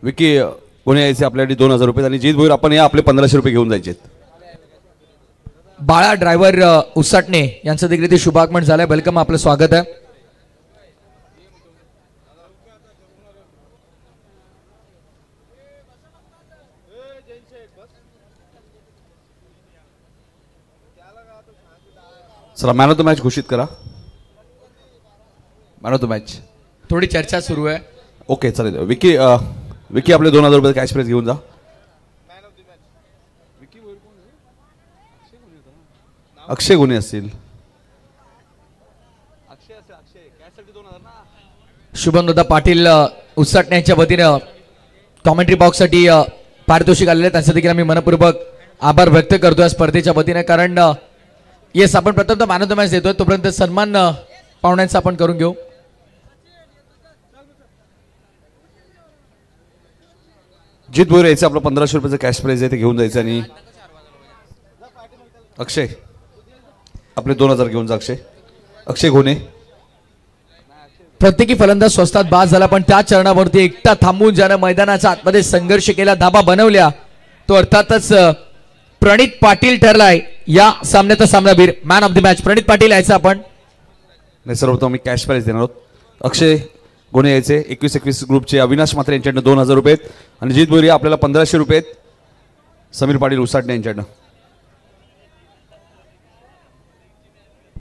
विकी कोणी यायचे आपल्याकडे 2000 रुपये आणि जीत भोईर आपण या आपले 1500 रुपये घेऊन जायचे. बाळा ड्रायव्हर उसाटणे यांचं देखील इथे शुभागमन झालंय. वेलकम. आपलं स्वागत आहे. चला मॅन ऑफ द मॅच घोषित करा. Man of the match. थोडी चर्चा सुरू आहे. ओके चालेल. विकी आपले 2000 रुपये कॅश प्राइज घेऊन जा. अक्षय गुन्हे असतील. शुभमदादा पाटील उसाटण्याच्या वतीनं कॉमेंट्री बॉक्स साठी पारितोषिक आलेले त्यांचं देखील आम्ही मनपूर्वक आभार व्यक्त करतोय या स्पर्धेच्या वतीनं. कारण येस आपण प्रथम मॅन ऑफ द मॅच देतोय तोपर्यंत सन्मान पाहुण्यांचा आपण करून घेऊ. जीत भोईर यायचं आपलं 1500 रुपयाचं कॅश प्राइज आहे ते घेऊन जायचं. आणि अक्षय आपले 2000 घेऊन जा. अक्षय घोणे. प्रत्येकी फलंदाज स्वस्तात बाद झाला पण त्या चरणावरती एकटा थांबून ज्यानं मैदानाच्या आतमध्ये संघर्ष केला धाबा बनवल्या तो अर्थातच प्रणित पाटील ठरलाय या सामन्याचा सामनावीर. मॅन ऑफ द मॅच प्रणित पाटील यायचं आपण. नाही सर्वप्रथम मी कॅश प्राइज देणार आहोत. अक्षय गुन्हे यायचे 21-21 ग्रुपचे अविनाश मात्रे यांच्याकडनं 2000 रुपये आणि जीत भोईर आपल्याला 1500 रुपये. समीर पाटील उसाटणे यांच्याकडनं